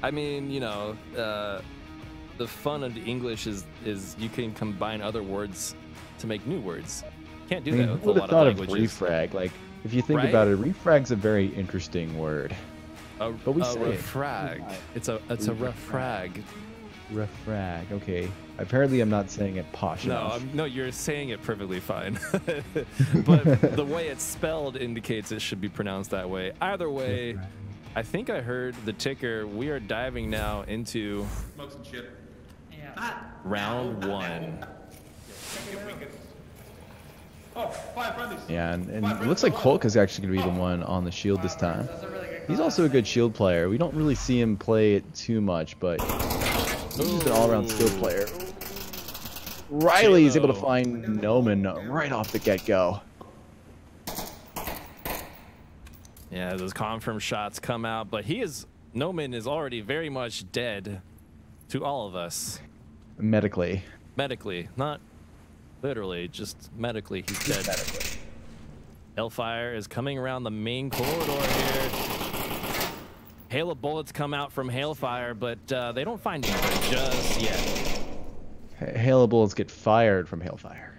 Speaker 1: I mean, you know, the fun of the English is you can combine other words to make new words. Can't do that with a lot of languages.
Speaker 2: Refrag, like, if you think about it, refrag's a very interesting word.
Speaker 1: But we say refrag. It's a refrag.
Speaker 2: Refrag. Okay. Apparently, I'm not saying it posh enough.
Speaker 1: No, you're saying it perfectly fine. But the way it's spelled indicates it should be pronounced that way. Either way, I think I heard the ticker. We are diving now into round one.
Speaker 2: Yeah, and it looks like Hulk is actually going to be the one on the shield this time. He's also a good shield player. We don't really see him play it too much, but he's an all-around skill player. Riley is able to find Noman right off the get-go.
Speaker 1: Yeah, those confirm shots come out, but Noman is already very much dead to all of us.
Speaker 2: Medically.
Speaker 1: Medically, not literally, just medically, he's dead.
Speaker 2: Medically.
Speaker 1: Hellfire is coming around the main corridor here. Hail of bullets come out from Hailfire, but they don't find anything just yet.
Speaker 2: Hail bullets get fired from Hailfire.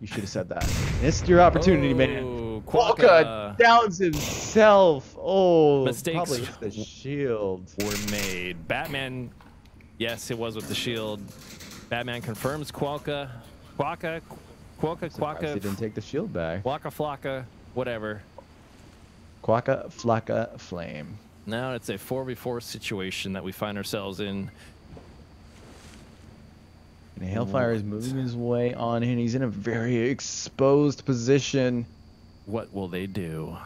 Speaker 2: You should have said that. Missed your opportunity, man. Quokka downs himself. Oh,
Speaker 1: Mistakes
Speaker 2: probably hits the shield.
Speaker 1: were made. Batman, yes, it was with the shield. Batman confirms Quokka.
Speaker 2: Surprised he didn't take the shield back.
Speaker 1: Waka Flocka, whatever.
Speaker 2: Quokka Flocka Flame.
Speaker 1: Now it's a 4v4 situation that we find ourselves in.
Speaker 2: And Hailfire is moving his way on in. He's in a very exposed position.
Speaker 1: What will they do?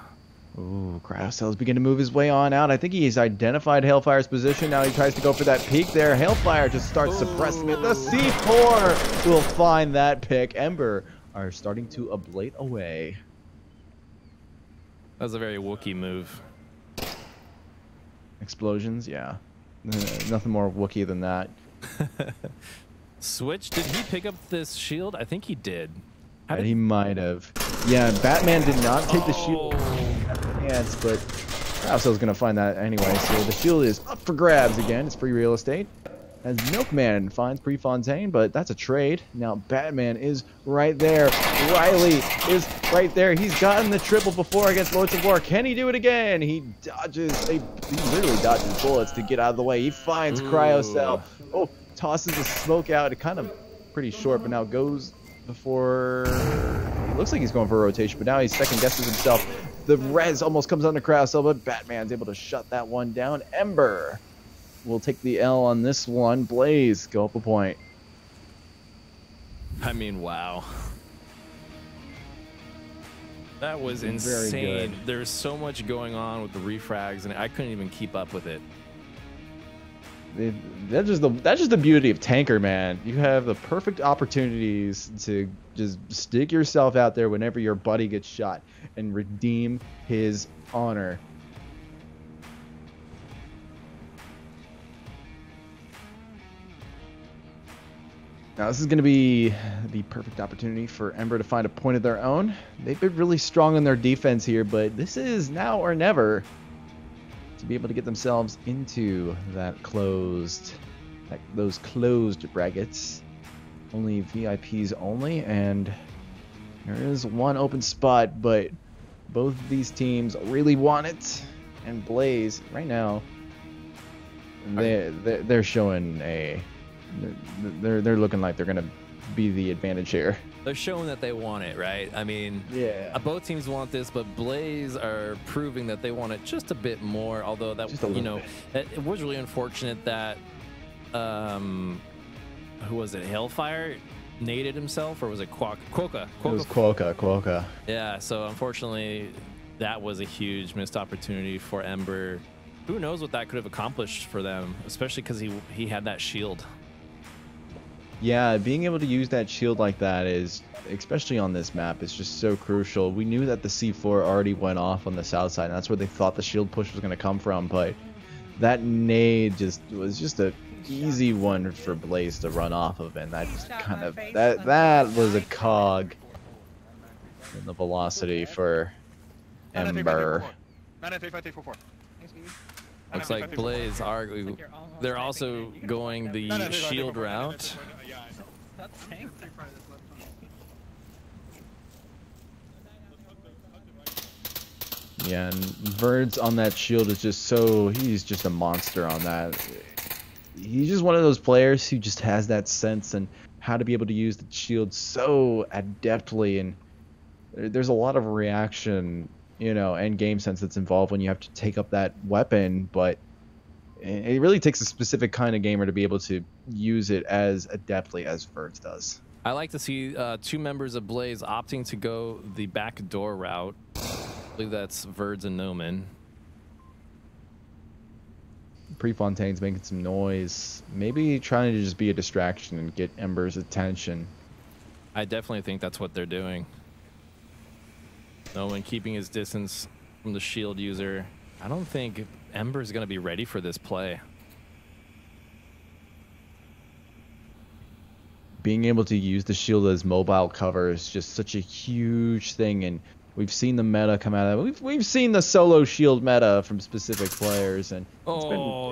Speaker 2: Ooh, Cryocell's beginning to move his way on out. I think he's identified Hailfire's position. Now he tries to go for that peek there. Hailfire just starts suppressing it. The C4 will find that pick. Ember are starting to ablate away.
Speaker 1: That was a very Wookie move.
Speaker 2: Explosions, yeah. Nothing more Wookie than that.
Speaker 1: Switch, did he pick up this shield? I think he did.
Speaker 2: And he might have. Yeah, Batman did not take the shield chance, but Cryocell's going to find that anyway. So the shield is up for grabs again. It's free real estate. As Milkman finds Prefontaine, but that's a trade. Now Batman is right there. Riley is right there. He's gotten the triple before against Lords of War. Can he do it again? He dodges. He literally dodges bullets to get out of the way. He finds Cryocell. Oh, tosses the smoke out. It kind of pretty short, but now goes before. He looks like he's going for a rotation, but now he second guesses himself. The res almost comes under Cryocell, but Batman's able to shut that one down. Ember will take the L on this one. Blaze, go up a point.
Speaker 1: I mean, wow. That was insane. There's so much going on with the refrags, and I couldn't even keep up with it.
Speaker 2: That's just the beauty of Tanker, man. You have the perfect opportunities to just stick yourself out there whenever your buddy gets shot and redeem his honor. Now this is going to be the perfect opportunity for Ember to find a point of their own. They've been really strong on their defense here, but this is now or never to be able to get themselves into those closed brackets. Only VIPs only, and there is one open spot, but both of these teams really want it. And Blaze right now, they're showing a. They're looking like they're gonna be the advantage here.
Speaker 1: They're showing that they want it, right? I mean, yeah. Both teams want this, but Blaze are proving that they want it just a bit more. Although that, you know, it was really unfortunate that who was it? Hailfire naded himself, or was it Quokka?
Speaker 2: It was Quokka.
Speaker 1: Yeah. So unfortunately, that was a huge missed opportunity for Ember. Who knows what that could have accomplished for them, especially because he had that shield.
Speaker 2: Yeah, being able to use that shield like that is, especially on this map, is just so crucial. We knew that the C4 already went off on the south side, and that's where they thought the shield push was going to come from, but that nade was just an easy one for Blaze to run off of, and that just kind of, that was a cog in the velocity for Ember.
Speaker 1: Looks like Blaze they're also going the shield route.
Speaker 2: Yeah, and Verd's on that shield is just so, he's just a monster on that. He's just one of those players who just has that sense and how to be able to use the shield so adeptly, and there's a lot of reaction, you know, and game sense that's involved when you have to take up that weapon, but it really takes a specific kind of gamer to be able to use it as adeptly as Verds does.
Speaker 1: I like to see two members of Blaze opting to go the back door route. I believe that's Verds and Noman.
Speaker 2: Prefontaine's making some noise, maybe trying to just be a distraction and get Ember's attention.
Speaker 1: I definitely think that's what they're doing. Noman keeping his distance from the shield user. I don't think Ember's going to be ready for this play.
Speaker 2: Being able to use the shield as mobile cover is just such a huge thing, and We've seen the meta come out of it. We've seen the solo shield meta from specific players, and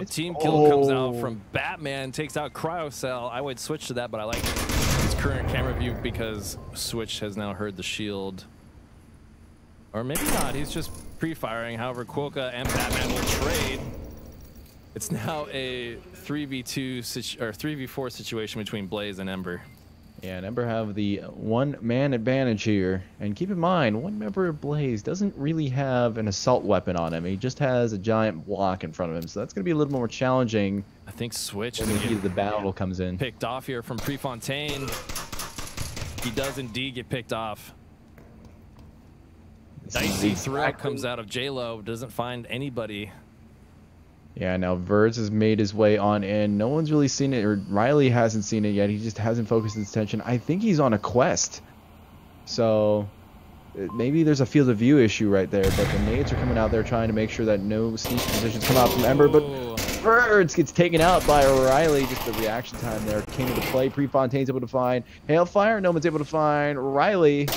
Speaker 1: team kill comes out from Batman, takes out Cryocell. I would switch to that, but I like his current camera view because Switch has now heard the shield. Or maybe not, he's just pre-firing. However, Quokka and Batman will trade. It's now a 3v2 or 3v4 situation between Blaze and Ember.
Speaker 2: Yeah, and Ember have the one-man advantage here. And keep in mind, one member of Blaze doesn't really have an assault weapon on him. He just has a giant block in front of him, so that's going to be a little more challenging.
Speaker 1: I think Switch
Speaker 2: when the heat of the battle comes in.
Speaker 1: Picked off here from Prefontaine. He does indeed get picked off. Dicey throw comes out of J-Lo, doesn't find anybody.
Speaker 2: Yeah, now Verds has made his way on in. No one's really seen it, or Riley hasn't seen it yet. He just hasn't focused his attention. I think he's on a quest. So maybe there's a field of view issue right there, but the nades are coming out there trying to make sure that no sneak positions come out from Ember, but Verds gets taken out by Riley. Just the reaction time there came into play. Prefontaine's able to find Hailfire. No one's able to find Riley.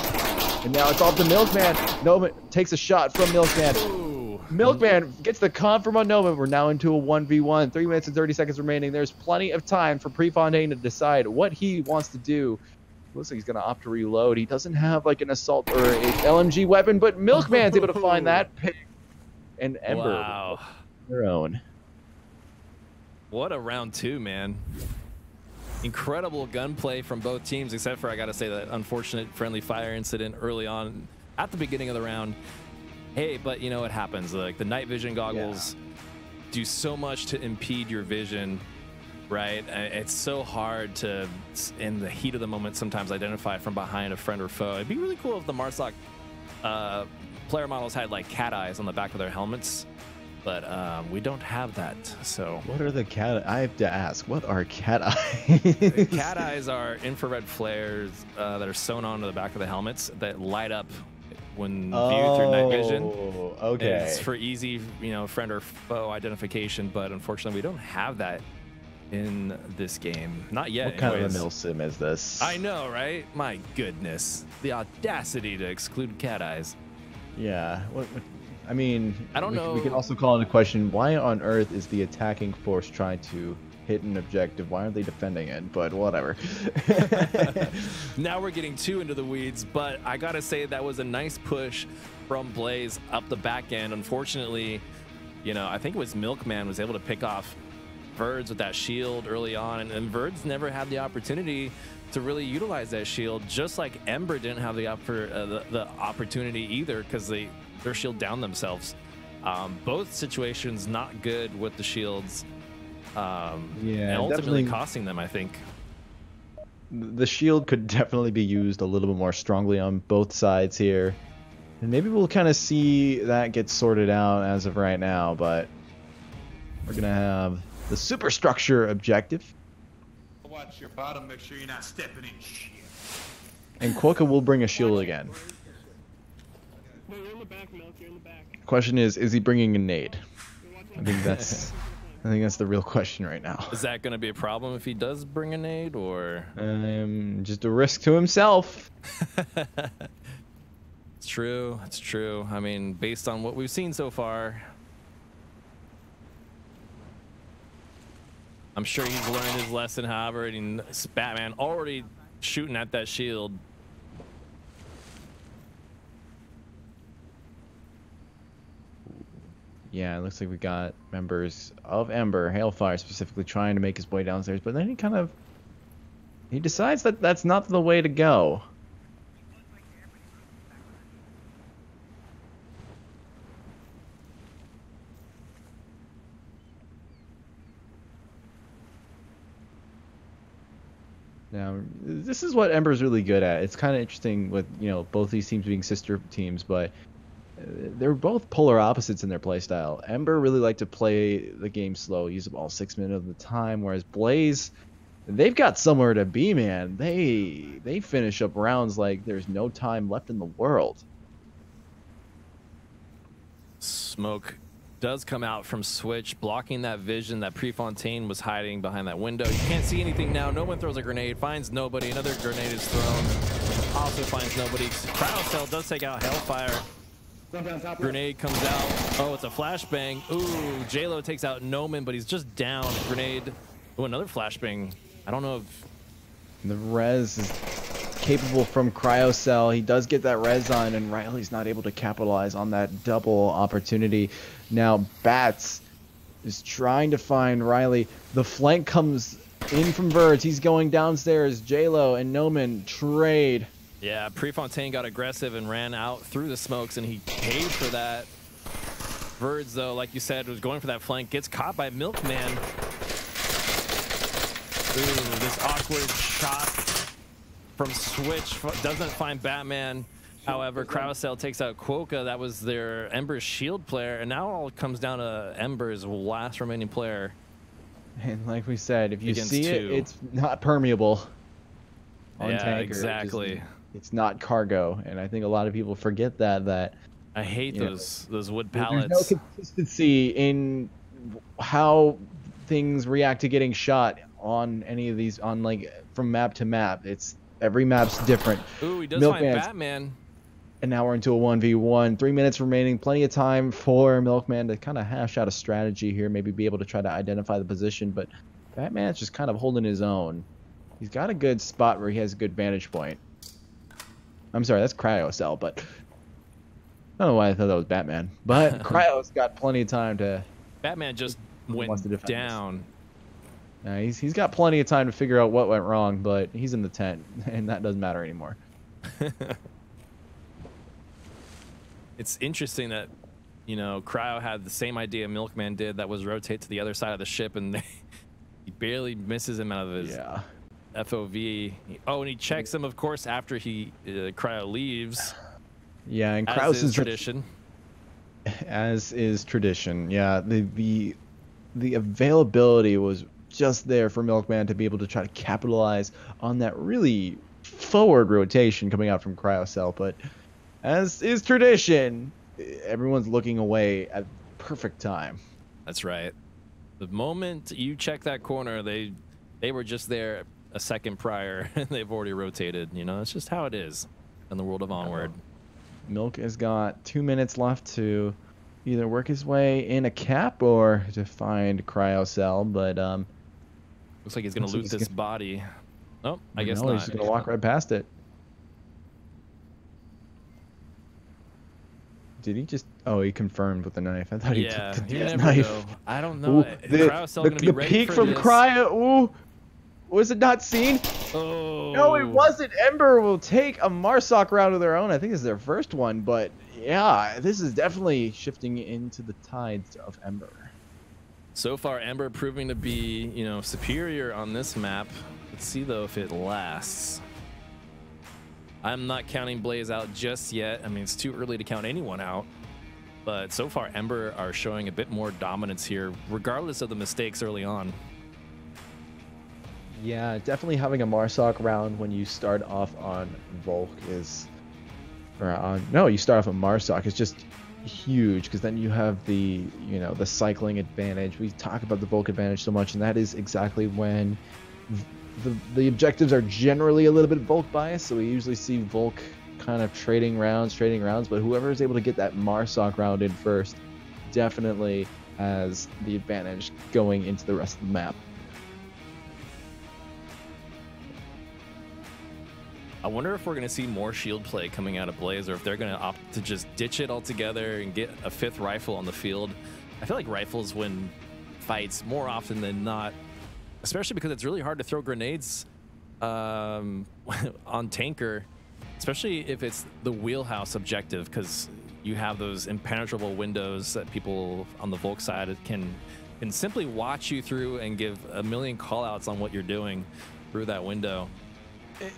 Speaker 2: And now it's off to Milkman. Noman takes a shot from Milkman. Milkman gets the comp from Unknown. We're now into a 1v1. 3 minutes and 30 seconds remaining. There's plenty of time for Prefontaine to decide what he wants to do. Looks like he's going to opt to reload. He doesn't have like an assault or an LMG weapon, but Milkman's able to find that pick. And Ember,
Speaker 1: wow,
Speaker 2: their own.
Speaker 1: What a round two, man. Incredible gunplay from both teams, except for, I got to say, that unfortunate friendly fire incident early on at the beginning of the round. Hey, but you know what happens? Like the night vision goggles do so much to impede your vision, right? It's so hard to, in the heat of the moment, sometimes identify from behind a friend or foe. It'd be really cool if the Marsoc player models had like cat eyes on the back of their helmets, but we don't have that. So
Speaker 2: what are the cat? I have to ask. What are cat eyes?
Speaker 1: Cat eyes are infrared flares that are sewn onto the back of the helmets that light up when viewed through night vision.
Speaker 2: Okay.
Speaker 1: It's for easy, you know, friend or foe identification, but unfortunately we don't have that in this game. Not yet.
Speaker 2: What kind of a milsim is this?
Speaker 1: I know, right? My goodness. The audacity to exclude cat eyes.
Speaker 2: Yeah. I mean,
Speaker 1: I don't know.
Speaker 2: We can also call into question, why on earth is the attacking force trying to hit an objective? Why aren't they defending it? But whatever.
Speaker 1: Now we're getting too into the weeds, but I gotta say that was a nice push from Blaze up the back end. Unfortunately, you know, I think it was Milkman was able to pick off Verds with that shield early on, and Verds never had the opportunity to really utilize that shield, just like Ember didn't have the opportunity either, because their shield downed themselves. Both situations not good with the shields. And ultimately costing them, I think.
Speaker 2: The shield could definitely be used a little bit more strongly on both sides here. And maybe we'll kind of see that get sorted out as of right now, but we're going to have the superstructure objective.
Speaker 4: Watch your bottom, make sure you're not stepping in shit.
Speaker 2: And Quokka will bring a shield again.
Speaker 6: No, you're in the back, Milk, you're in the back.
Speaker 2: Question is he bringing a nade? I think that's the real question right now.
Speaker 1: Is that going to be a problem if he does bring a nade, or
Speaker 2: just a risk to himself?
Speaker 1: It's true. It's true. I mean, based on what we've seen so far, I'm sure he's learned his lesson. However, and Batman already shooting at that shield.
Speaker 2: Yeah, it looks like we got members of Ember, Hailfire specifically, trying to make his way downstairs, but then he decides that that's not the way to go. Now, this is what Ember's really good at. It's kind of interesting with, you know, both these teams being sister teams, but they're both polar opposites in their play style. Ember really like to play the game slow, use up all 6 minutes of the time, whereas Blaze, they've got somewhere to be, man. They finish up rounds like there's no time left in the world.
Speaker 1: Smoke does come out from Switch, blocking that vision that Prefontaine was hiding behind that window. You can't see anything now. No one throws a grenade, finds nobody. Another grenade is thrown. Also finds nobody. Cryocell does take out Hellfire. Grenade comes out. Oh, it's a flashbang. Ooh, J-Lo takes out Noman, but he's just down. Grenade. Oh, another flashbang. I don't know if...
Speaker 2: The res is capable from Cryocell. He does get that res on, and Riley's not able to capitalize on that double opportunity. Now, Bats is trying to find Riley. The flank comes in from Verge. He's going downstairs. J-Lo and Noman trade.
Speaker 1: Yeah, Prefontaine got aggressive and ran out through the smokes, and he paid for that. Verge, though, like you said, was going for that flank. Gets caught by Milkman. Ooh, this awkward shot from Switch doesn't find Batman. However, Cryocell takes out Quokka. That was their Ember's shield player, and now it all comes down to Ember's last remaining player.
Speaker 2: And like we said, if you see
Speaker 1: two.
Speaker 2: it's not permeable on
Speaker 1: Yeah,
Speaker 2: tanker.
Speaker 1: exactly.
Speaker 2: It's not cargo, and I think a lot of people forget that.
Speaker 1: I hate those wood
Speaker 2: There's
Speaker 1: pallets.
Speaker 2: no consistency in how things react to getting shot on any of these, on like from map to map. It's every map's different.
Speaker 1: Ooh, he does find Batman.
Speaker 2: And now we're into a 1v1. 3 minutes remaining. Plenty of time for Milkman to kind of hash out a strategy here. Maybe be able to try to identify the position. But Batman's just kind of holding his own. He's got a good spot where he has a good vantage point. I'm sorry, that's Cryocell, but I don't know why I thought that was Batman. But Cryo's got plenty of time to...
Speaker 1: Batman just went down.
Speaker 2: He's got plenty of time to figure out what went wrong, but he's in the tent, and that doesn't matter anymore.
Speaker 1: It's interesting that, you know, Cryo had the same idea Milkman did, that was rotate to the other side of the ship, and he barely misses him out of his FOV. Oh, and he checks him, of course, after he Cryo leaves.
Speaker 2: Yeah, and
Speaker 1: As is tradition.
Speaker 2: As is tradition. Yeah, the availability was just there for Milkman to be able to try to capitalize on that really forward rotation coming out from Cryocell, but as is tradition, everyone's looking away at perfect time.
Speaker 1: That's right. The moment you check that corner, they were just there a second prior, and they've already rotated. You know, it's just how it is in the world of Onward.
Speaker 2: Milk has got 2 minutes left to either work his way in a cap or to find Cryocell, but
Speaker 1: looks like he's gonna loot this body. Oh, I guess
Speaker 2: no,
Speaker 1: not.
Speaker 2: he's just gonna walk right past it. Did he just? Oh, he confirmed with the knife. I thought he took the knife.
Speaker 1: Know. I don't know.
Speaker 2: The peek from Cryo. Ooh, was it not seen?
Speaker 1: Oh.
Speaker 2: No, it wasn't. Ember will take a Marsoc round of their own. I think this is their first one, but yeah, this is definitely shifting into the tides of Ember.
Speaker 1: So far, Ember proving to be, you know, superior on this map. Let's see though if it lasts. I'm not counting Blaze out just yet. I mean, it's too early to count anyone out. But so far, Ember are showing a bit more dominance here, regardless of the mistakes early on.
Speaker 2: Yeah, definitely having a Marsoc round when you start off on Volk is... Or on... No, you start off on Marsoc. It's just huge, because then you have the, you know, the cycling advantage. We talk about the Volk advantage so much, and that is exactly when... The objectives are generally a little bit Volk biased, so we usually see Volk kind of trading rounds, but whoever is able to get that Marsoc round in first definitely has the advantage going into the rest of the map.
Speaker 1: I wonder if we're going to see more shield play coming out of Blaze, or if they're going to opt to just ditch it altogether and get a fifth rifle on the field. I feel like rifles win fights more often than not, especially because it's really hard to throw grenades on tanker, especially if it's the wheelhouse objective, because you have those impenetrable windows that people on the Volk side can simply watch you through and give a million callouts on what you're doing through that window.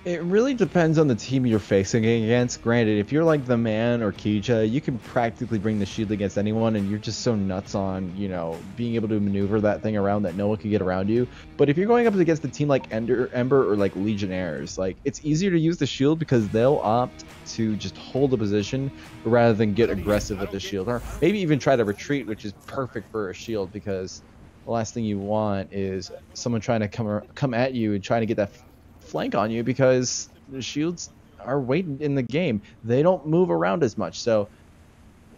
Speaker 2: It really depends on the team you're facing against. Granted, if you're like the Man or Kija, you can practically bring the shield against anyone, and you're just so nuts on, you know, being able to maneuver that thing around that no one can get around you. But if you're going up against a team like Ember or like Legionnaires, like, it's easier to use the shield because they'll opt to just hold a position rather than get aggressive with the shield, or maybe even try to retreat, which is perfect for a shield, because the last thing you want is someone trying to come at you and trying to get that flank on you, because the shields are waiting in the game. They don't move around as much. So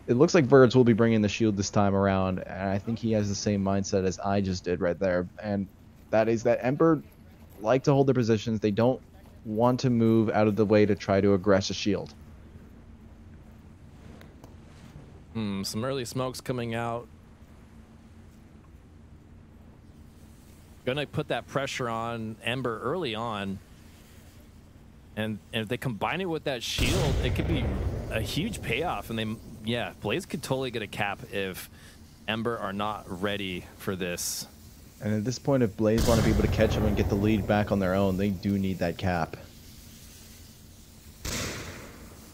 Speaker 2: it looks like Verds will be bringing the shield this time around. And I think he has the same mindset as I just did right there. And that is that Ember like to hold their positions. They don't want to move out of the way to try to aggress a shield.
Speaker 1: Some early smokes coming out. Gonna put that pressure on Ember early on. And if they combine it with that shield, it could be a huge payoff. And yeah, Blaze could totally get a cap if Ember are not ready for this.
Speaker 2: And at this point, if Blaze want to be able to catch them and get the lead back on their own, they do need that cap.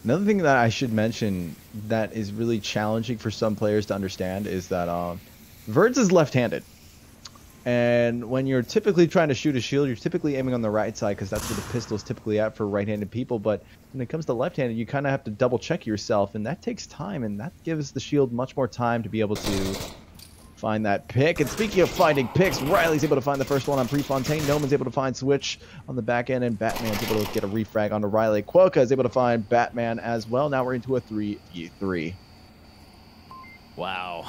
Speaker 2: Another thing that I should mention that is really challenging for some players to understand is that Verds is left-handed. And when you're typically trying to shoot a shield, you're typically aiming on the right side because that's where the pistol is typically at for right-handed people. But when it comes to left-handed, you kind of have to double-check yourself, and that takes time, and that gives the shield much more time to be able to find that pick. And speaking of finding picks, Riley's able to find the first one on Prefontaine. Noman's able to find Switch on the back end, and Batman's able to get a refrag onto Riley. Quokka is able to find Batman as well. Now we're into a 3v3.
Speaker 1: Wow.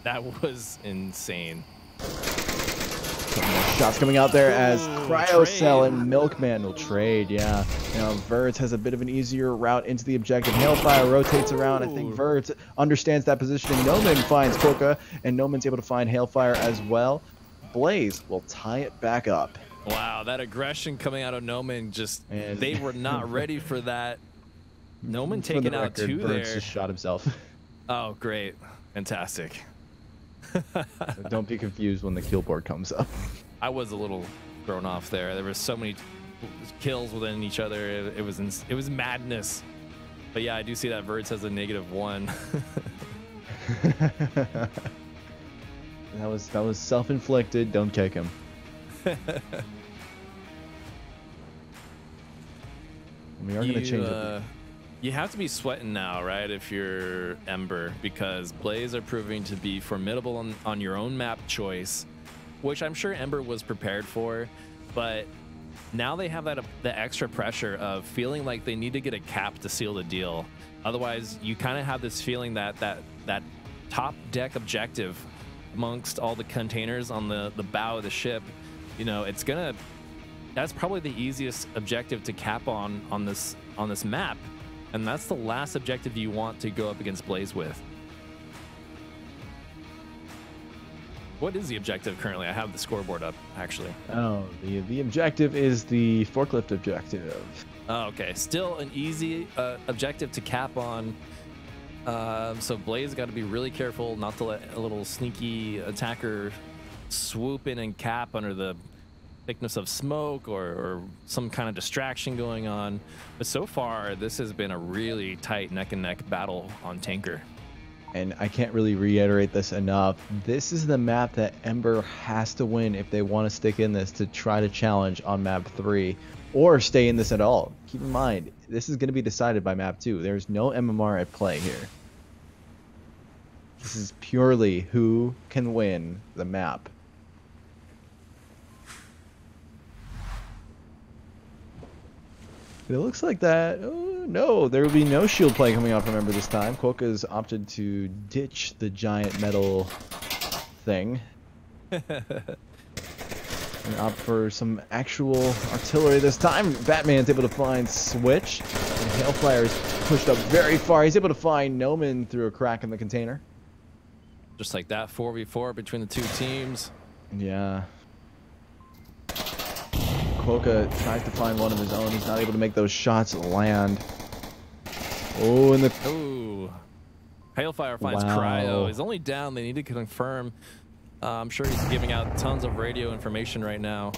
Speaker 1: That was insane.
Speaker 2: Shots coming out there as Cryocell and Milkman will trade, yeah. Now, Verds has a bit of an easier route into the objective. Hailfire rotates around. I think Verds understands that positioning. Noman finds Quokka, and Noman's able to find Hailfire as well. Blaze will tie it back up.
Speaker 1: Wow, that aggression coming out of Noman, they were not ready for that. Noman taking out two there.
Speaker 2: Verds just shot himself.
Speaker 1: Oh, great. Fantastic.
Speaker 2: So don't be confused when the kill board comes up.
Speaker 1: I was a little thrown off there. There were so many kills within each other. It was madness. But yeah, I do see that Verds has a -1.
Speaker 2: that was self-inflicted. Don't kick him. We are gonna change it.
Speaker 1: You have to be sweating now, right, if you're Ember, because Blaze are proving to be formidable on your own map choice, which I'm sure Ember was prepared for, but now they have the extra pressure of feeling like they need to get a cap to seal the deal. Otherwise, you kind of have this feeling that top deck objective amongst all the containers on the bow of the ship, you know, that's probably the easiest objective to cap on this map. And that's the last objective you want to go up against Blaze with. What is the objective currently? I have the scoreboard up, actually.
Speaker 2: Oh, the objective is the forklift objective.
Speaker 1: Oh, okay. Still an easy objective to cap on. So Blaze got to be really careful not to let a little sneaky attacker swoop in and cap under the thickness of smoke or some kind of distraction going on. But so far, this has been a really tight neck-and-neck battle on Tanker.
Speaker 2: And I can't really reiterate this enough. This is the map that Ember has to win if they want to stick in this to try to challenge on map 3 or stay in this at all. Keep in mind, this is going to be decided by map 2. There's no MMR at play here. This is purely who can win the map. It looks like that. Oh, no, there will be no shield play coming out from Ember this time. Quokka's opted to ditch the giant metal thing and opt for some actual artillery this time. Batman's able to find Switch, and Hailfire's pushed up very far. He's able to find Noman through a crack in the container.
Speaker 1: Just like that, 4v4 between the two teams.
Speaker 2: Yeah. Quokka tries to find one of his own. He's not able to make those shots land. Oh, and the...
Speaker 1: Ooh. Hailfire finds
Speaker 2: Wow.
Speaker 1: Cryo. He's only down. They need to confirm. I'm sure he's giving out tons of radio information right now.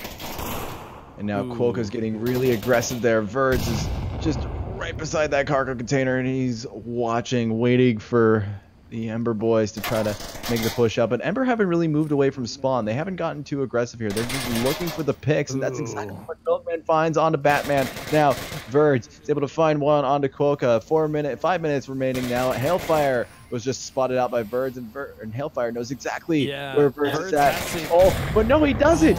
Speaker 2: And now Quokka's getting really aggressive there. Verds is just right beside that cargo container, and he's watching, waiting for the Ember boys to try to make the push up. But Ember haven't really moved away from spawn. They haven't gotten too aggressive here. They're just looking for the picks, and that's exactly what Milkman finds onto Batman. Now, Verds is able to find one onto Quokka. 5 minutes remaining now. Hailfire was just spotted out by Verds, and Hailfire knows exactly where Verds is at. Oh, but no, he doesn't.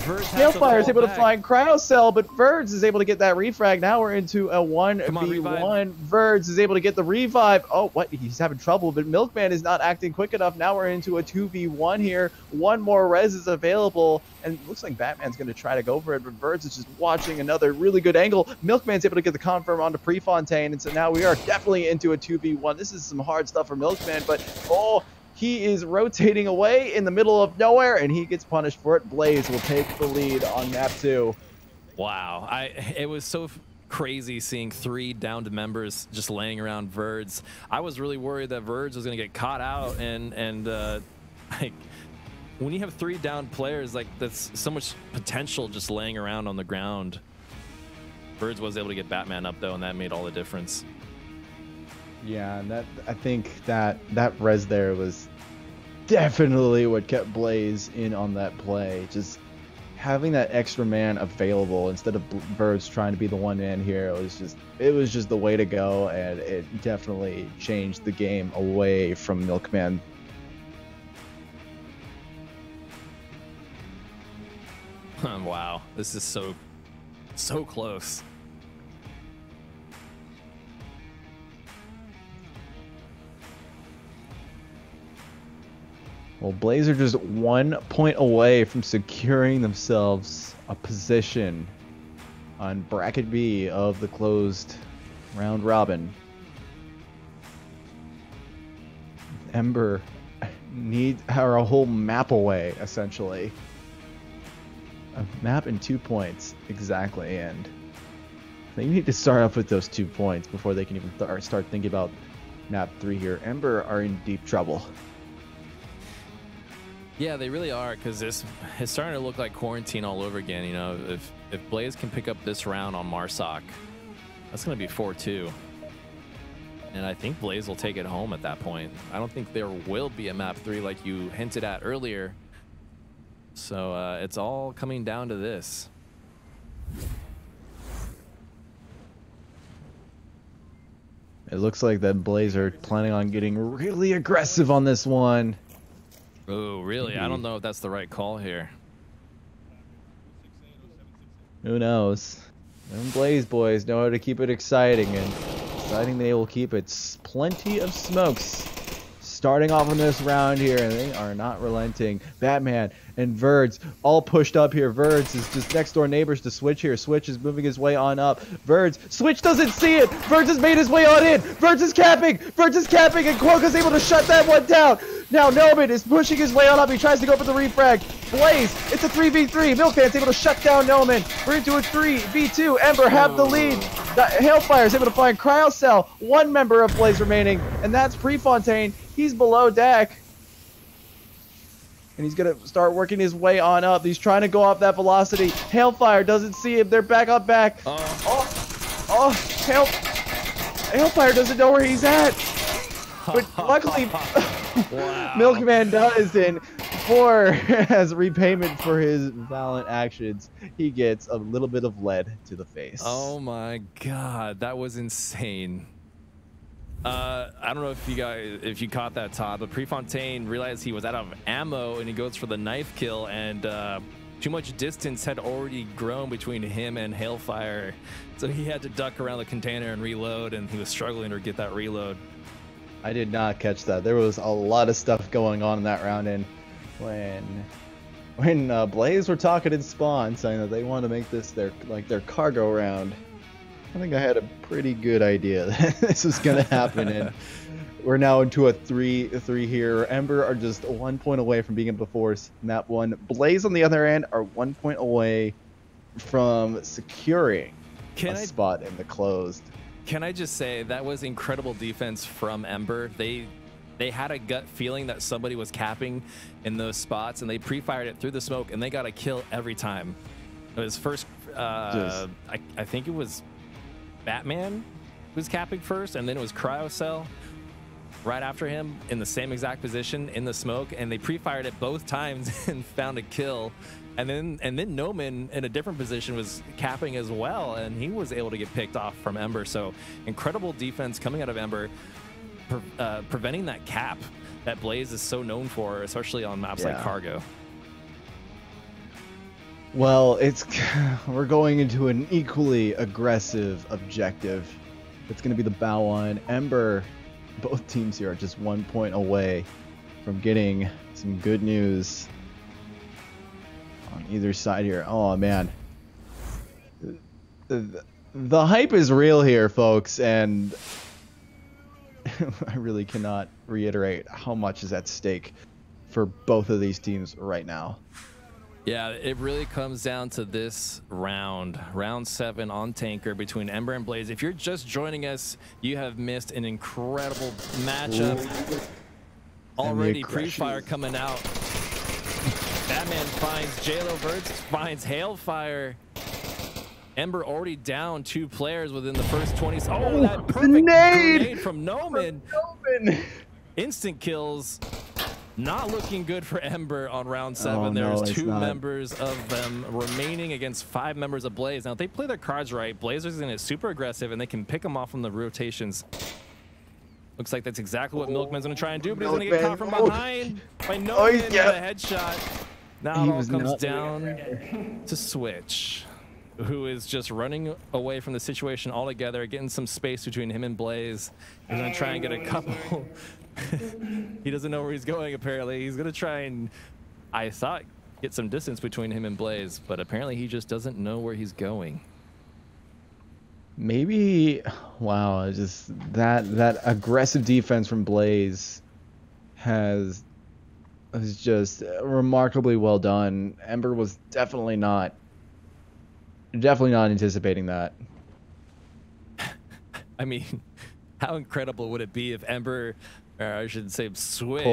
Speaker 1: Verge has to
Speaker 2: Hailfire is
Speaker 1: fall
Speaker 2: able to
Speaker 1: back.
Speaker 2: find Cryo Cell, but Verge is able to get that refrag. Now we're into a
Speaker 1: Come on,
Speaker 2: 1v1. Verge is able to get the revive. Oh, what? He's having trouble, but Milkman is not acting quick enough. Now we're into a 2v1 here. One more res is available, and it looks like Batman's going to try to go for it, but Verge is just watching another really good angle. Milkman's able to get the confirm onto Prefontaine, and so now we are definitely into a 2v1. This is some hard stuff for Milkman, but oh, he is rotating away in the middle of nowhere, and he gets punished for it. Blaze will take the lead on map 2.
Speaker 1: Wow, it was so crazy seeing 3 downed members just laying around Verge. I was really worried that Verge was going to get caught out, and like when you have 3 downed players, like that's so much potential just laying around on the ground. Verge was able to get Batman up though, and that made all the difference.
Speaker 2: Yeah, and I think that res there was definitely what kept Blaze in on that play. Just having that extra man available instead of Birds trying to be the one man here, it was just the way to go, and it definitely changed the game away from Milkman.
Speaker 1: Wow, this is so close.
Speaker 2: Well, Blaze are just 1 point away from securing themselves a position on bracket B of the closed round robin. Ember are a whole map away, essentially. A map and 2 points, exactly, and they need to start off with those 2 points before they can even start thinking about map 3 here. Ember are in deep trouble.
Speaker 1: Yeah, they really are, because it's starting to look like quarantine all over again. You know, if Blaze can pick up this round on Marsoc, that's going to be 4-2. And I think Blaze will take it home at that point. I don't think there will be a map 3 like you hinted at earlier. So it's all coming down to this.
Speaker 2: It looks like that Blaze are planning on getting really aggressive on this one.
Speaker 1: Oh, really? I don't know if that's the right call here.
Speaker 2: Who knows? Them Blaze boys know how to keep it exciting, and exciting they will keep it. Plenty of smokes starting off in this round here, and they are not relenting. Batman and Verge all pushed up here. Verge is just next door neighbors to Switch here. Switch is moving his way on up. Verge, Switch doesn't see it. Verge has made his way on in. Verge is capping, and Quokka's able to shut that one down. Now Noman is pushing his way on up. He tries to go for the refrag. Blaze, it's a 3v3. Milkman's able to shut down Noman. We're into a 3v2. Ember have the lead. Hailfire is able to find Cryocell. 1 member of Blaze remaining, and that's Prefontaine. He's below deck. And he's going to start working his way on up. He's trying to go off that velocity. Hailfire doesn't see him. They're back up back. Hailfire doesn't know where he's at. But luckily,
Speaker 1: Wow.
Speaker 2: Milkman does, and as repayment for his valiant actions, he gets a little bit of lead to the face.
Speaker 1: Oh my god, that was insane. I don't know if you caught that, Todd, but Prefontaine realized he was out of ammo and he goes for the knife kill, and too much distance had already grown between him and Hailfire, so he had to duck around the container and reload, and he was struggling to get that reload.
Speaker 2: I did not catch that. There was a lot of stuff going on in that round, and when Blaze were talking in spawn saying that they want to make this their cargo round, I think I had a pretty good idea that this was going to happen, and we're now into a 3-3 here. Ember are just 1 point away from being able to force map 1. Blaze, on the other hand, are 1 point away from securing a spot in the closed.
Speaker 1: Can I just say that was incredible defense from Ember. They had a gut feeling that somebody was capping in those spots, and they pre-fired it through the smoke, and they got a kill every time. It was first, I think it was Batman was capping first, and then it was Cryocell right after him in the same exact position in the smoke, and they pre-fired it both times and found a kill. And then Noman in a different position was capping as well, and he was able to get picked off from Ember. So incredible defense coming out of Ember, preventing that cap that Blaze is so known for, especially on maps like Cargo.
Speaker 2: Well, we're going into an equally aggressive objective. It's going to be the bow one. Ember, both teams here are just 1 point away from getting some good news on either side here. Oh, man. The hype is real here, folks, and I really cannot reiterate how much is at stake for both of these teams right now.
Speaker 1: Yeah, it really comes down to this round 7 on Tanker between Ember and Blaze. If you're just joining us, you have missed an incredible matchup. Already pre-fire coming out. Batman finds JLo Verts, finds Hailfire. Ember already down 2 players within the first 20. Oh, that perfect grenade from Noman. Instant kills. Not looking good for Ember on round 7.
Speaker 2: Oh,
Speaker 1: There's
Speaker 2: no,
Speaker 1: 2 members of them remaining against 5 members of Blaze. Now, if they play their cards right, Blazers in it super aggressive, and they can pick them off from the rotations. Looks like that's exactly what Milkman's going to try and do, but he's going to get caught from behind by Noman with a headshot. Now it all comes down to Switch, who is just running away from the situation altogether, getting some space between him and Blaze. He's going to try and get a couple. He doesn't know where he's going, apparently. He's going to try and, I thought, get some distance between him and Blaze, but apparently he just doesn't know where he's going.
Speaker 2: Maybe, wow, just that aggressive defense from Blaze is just remarkably well done. Ember was definitely not anticipating that.
Speaker 1: I mean, how incredible would it be if Ember, or I should say Switch,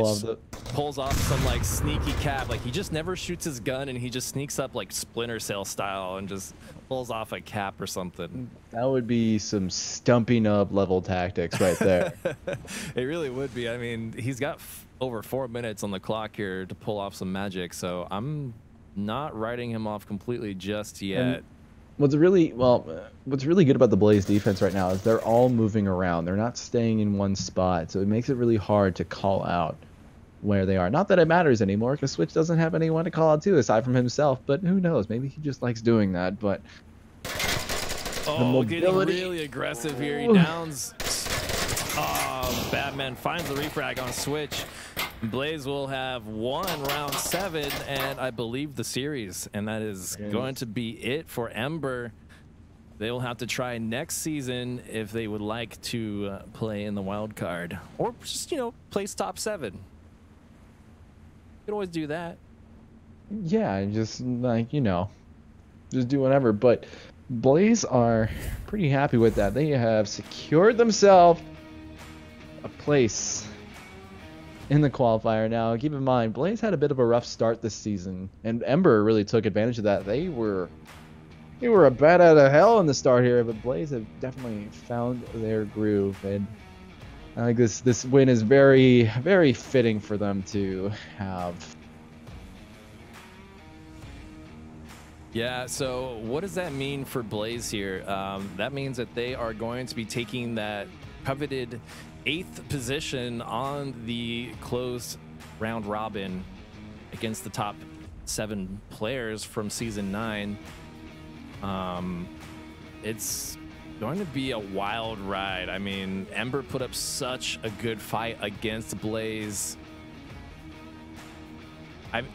Speaker 1: pulls off some like sneaky cap? Like, he just never shoots his gun and he just sneaks up like Splinter Cell style and just pulls off a cap or something.
Speaker 2: That would be some stumping up level tactics right there.
Speaker 1: It really would be. I mean, he's got over 4 minutes on the clock here to pull off some magic, so I'm not writing him off completely just yet.
Speaker 2: And what's really good about the Blaze defense right now is they're all moving around. They're not staying in one spot, so it makes it really hard to call out where they are. Not that it matters anymore, because Switch doesn't have anyone to call out to aside from himself, but who knows? Maybe he just likes doing that. But
Speaker 1: oh, getting really aggressive here. He downs. Oh, Batman finds the refrag on Switch. Blaze will have won round 7 and I believe the series, and that is going to be it for Ember. They will have to try next season if they would like to play in the wild card, or just, you know, place top 7. You could always do that.
Speaker 2: Yeah, just like, you know, just do whatever. But Blaze are pretty happy with that. They have secured themselves a place in the qualifier. Now, keep in mind, Blaze had a bit of a rough start this season, and Ember really took advantage of that. They were a bat out of hell in the start here, but Blaze have definitely found their groove, and I think this win is very, very fitting for them to have.
Speaker 1: Yeah, so what does that mean for Blaze here? That means that they are going to be taking that coveted 8th position on the closed round robin against the top 7 players from season 9. It's going to be a wild ride. I mean, Ember put up such a good fight against Blaze.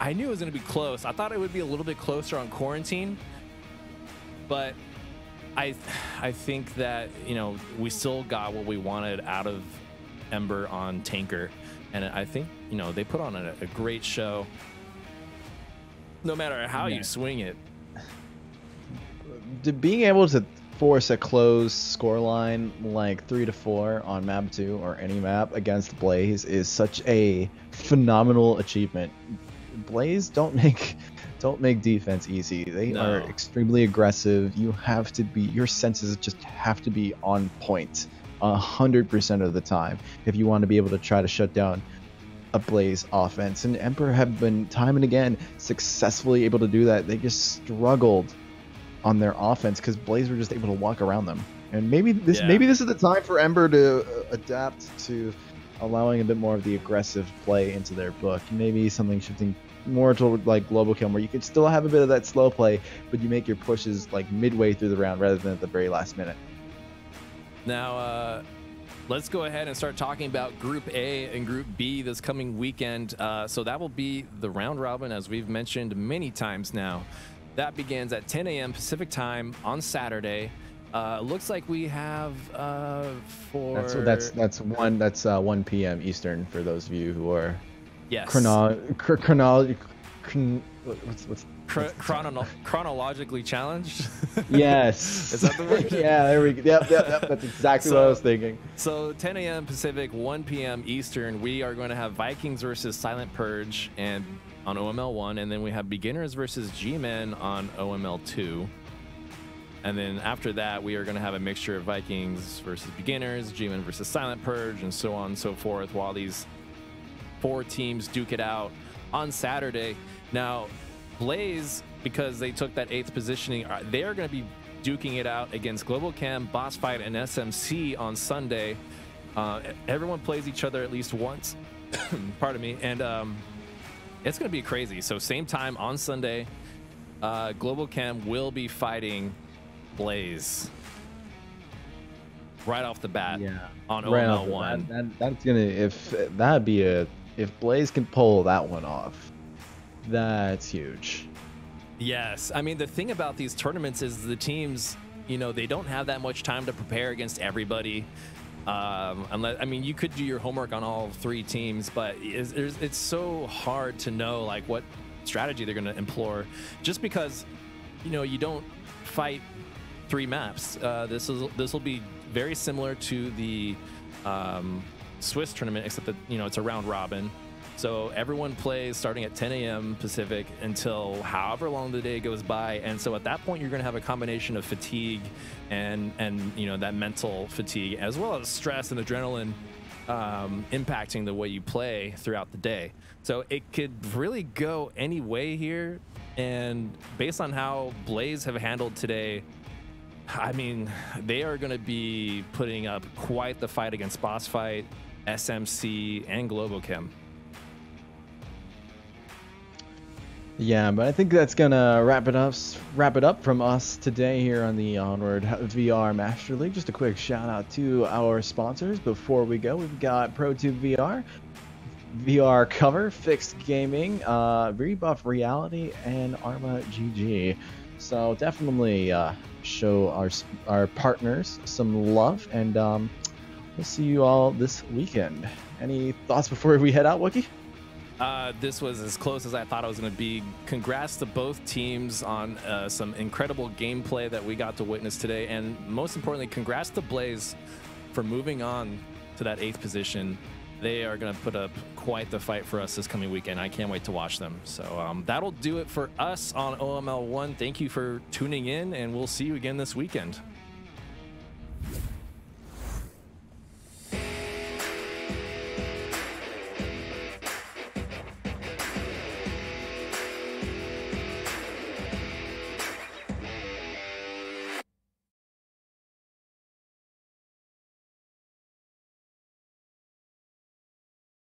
Speaker 1: I knew it was going to be close. I thought it would be a little bit closer on quarantine, but I think that, you know, we still got what we wanted out of Ember on Tanker, and I think, you know, they put on a great show no matter how you swing it.
Speaker 2: Being able to force a close scoreline like 3-4 on map 2 or any map against Blaze is such a phenomenal achievement. Blaze don't make defense easy. They are extremely aggressive. You have to be, your senses just have to be on point 100% of the time if you want to be able to try to shut down a Blaze offense. And Ember have been time and again successfully able to do that. They just struggled on their offense because Blaze were just able to walk around them. And maybe this is the time for Ember to adapt to allowing a bit more of the aggressive play into their book. Maybe something shifting more to like Global Kill, where you could still have a bit of that slow play, but you make your pushes like midway through the round rather than at the very last minute.
Speaker 1: Now, let's go ahead and start talking about Group A and Group B this coming weekend. So that will be the round robin, as we've mentioned many times now. That begins at 10 a.m. Pacific time on Saturday. Looks like we have
Speaker 2: that's 1 p.m. Eastern for those of you who are
Speaker 1: chronologically challenged.
Speaker 2: Yes.
Speaker 1: Is that the word?
Speaker 2: Yeah, there we go. Yep. That's exactly what I was thinking.
Speaker 1: So 10 a.m. Pacific, 1 p.m. Eastern, we are going to have Vikings versus Silent Purge and on OML 1, and then we have Beginners versus G-Men on OML 2. And then after that, we are going to have a mixture of Vikings versus Beginners, G-Men versus Silent Purge, and so on and so forth, while these 4 teams duke it out on Saturday. Now, Blaze, because they took that 8th positioning, they are going to be duking it out against Global Chem, Boss Fight, and SMC on Sunday. Everyone plays each other at least once. Pardon me. And it's going to be crazy. So same time on Sunday, Global Chem will be fighting Blaze right off the bat on OML 1.
Speaker 2: That's gonna if Blaze can pull that one off, that's huge.
Speaker 1: Yes, I mean the thing about these tournaments is the teams, they don't have that much time to prepare against everybody. Unless, I mean, you could do your homework on all 3 teams, but it's so hard to know like what strategy they're going to employ, just because you don't fight 3 maps. This will be very similar to the Swiss tournament, except that it's a round robin. So everyone plays starting at 10 a.m. Pacific until however long the day goes by, and so at that point you're going to have a combination of fatigue and that mental fatigue, as well as stress and adrenaline impacting the way you play throughout the day. So it could really go any way here, and based on how Blaze have handled today, I mean, they are going to be putting up quite the fight against Boss Fight, SMC, and Globochem.
Speaker 2: Yeah, but I think that's gonna wrap it up from us today here on the Onward VR Master League. Just a quick shout out to our sponsors before we go. We've got ProTube VR, VR Cover, Fixed Gaming, Rebuff Reality, and Arma GG. So definitely show our partners some love, and we'll see you all this weekend. Any thoughts before we head out, Wookie?
Speaker 1: This was as close as I thought it was going to be. Congrats to both teams on some incredible gameplay that we got to witness today, and most importantly, congrats to Blaze for moving on to that 8th position. They are going to put up quite the fight for us this coming weekend. I can't wait to watch them. So that'll do it for us on OML 1. Thank you for tuning in, and we'll see you again this weekend.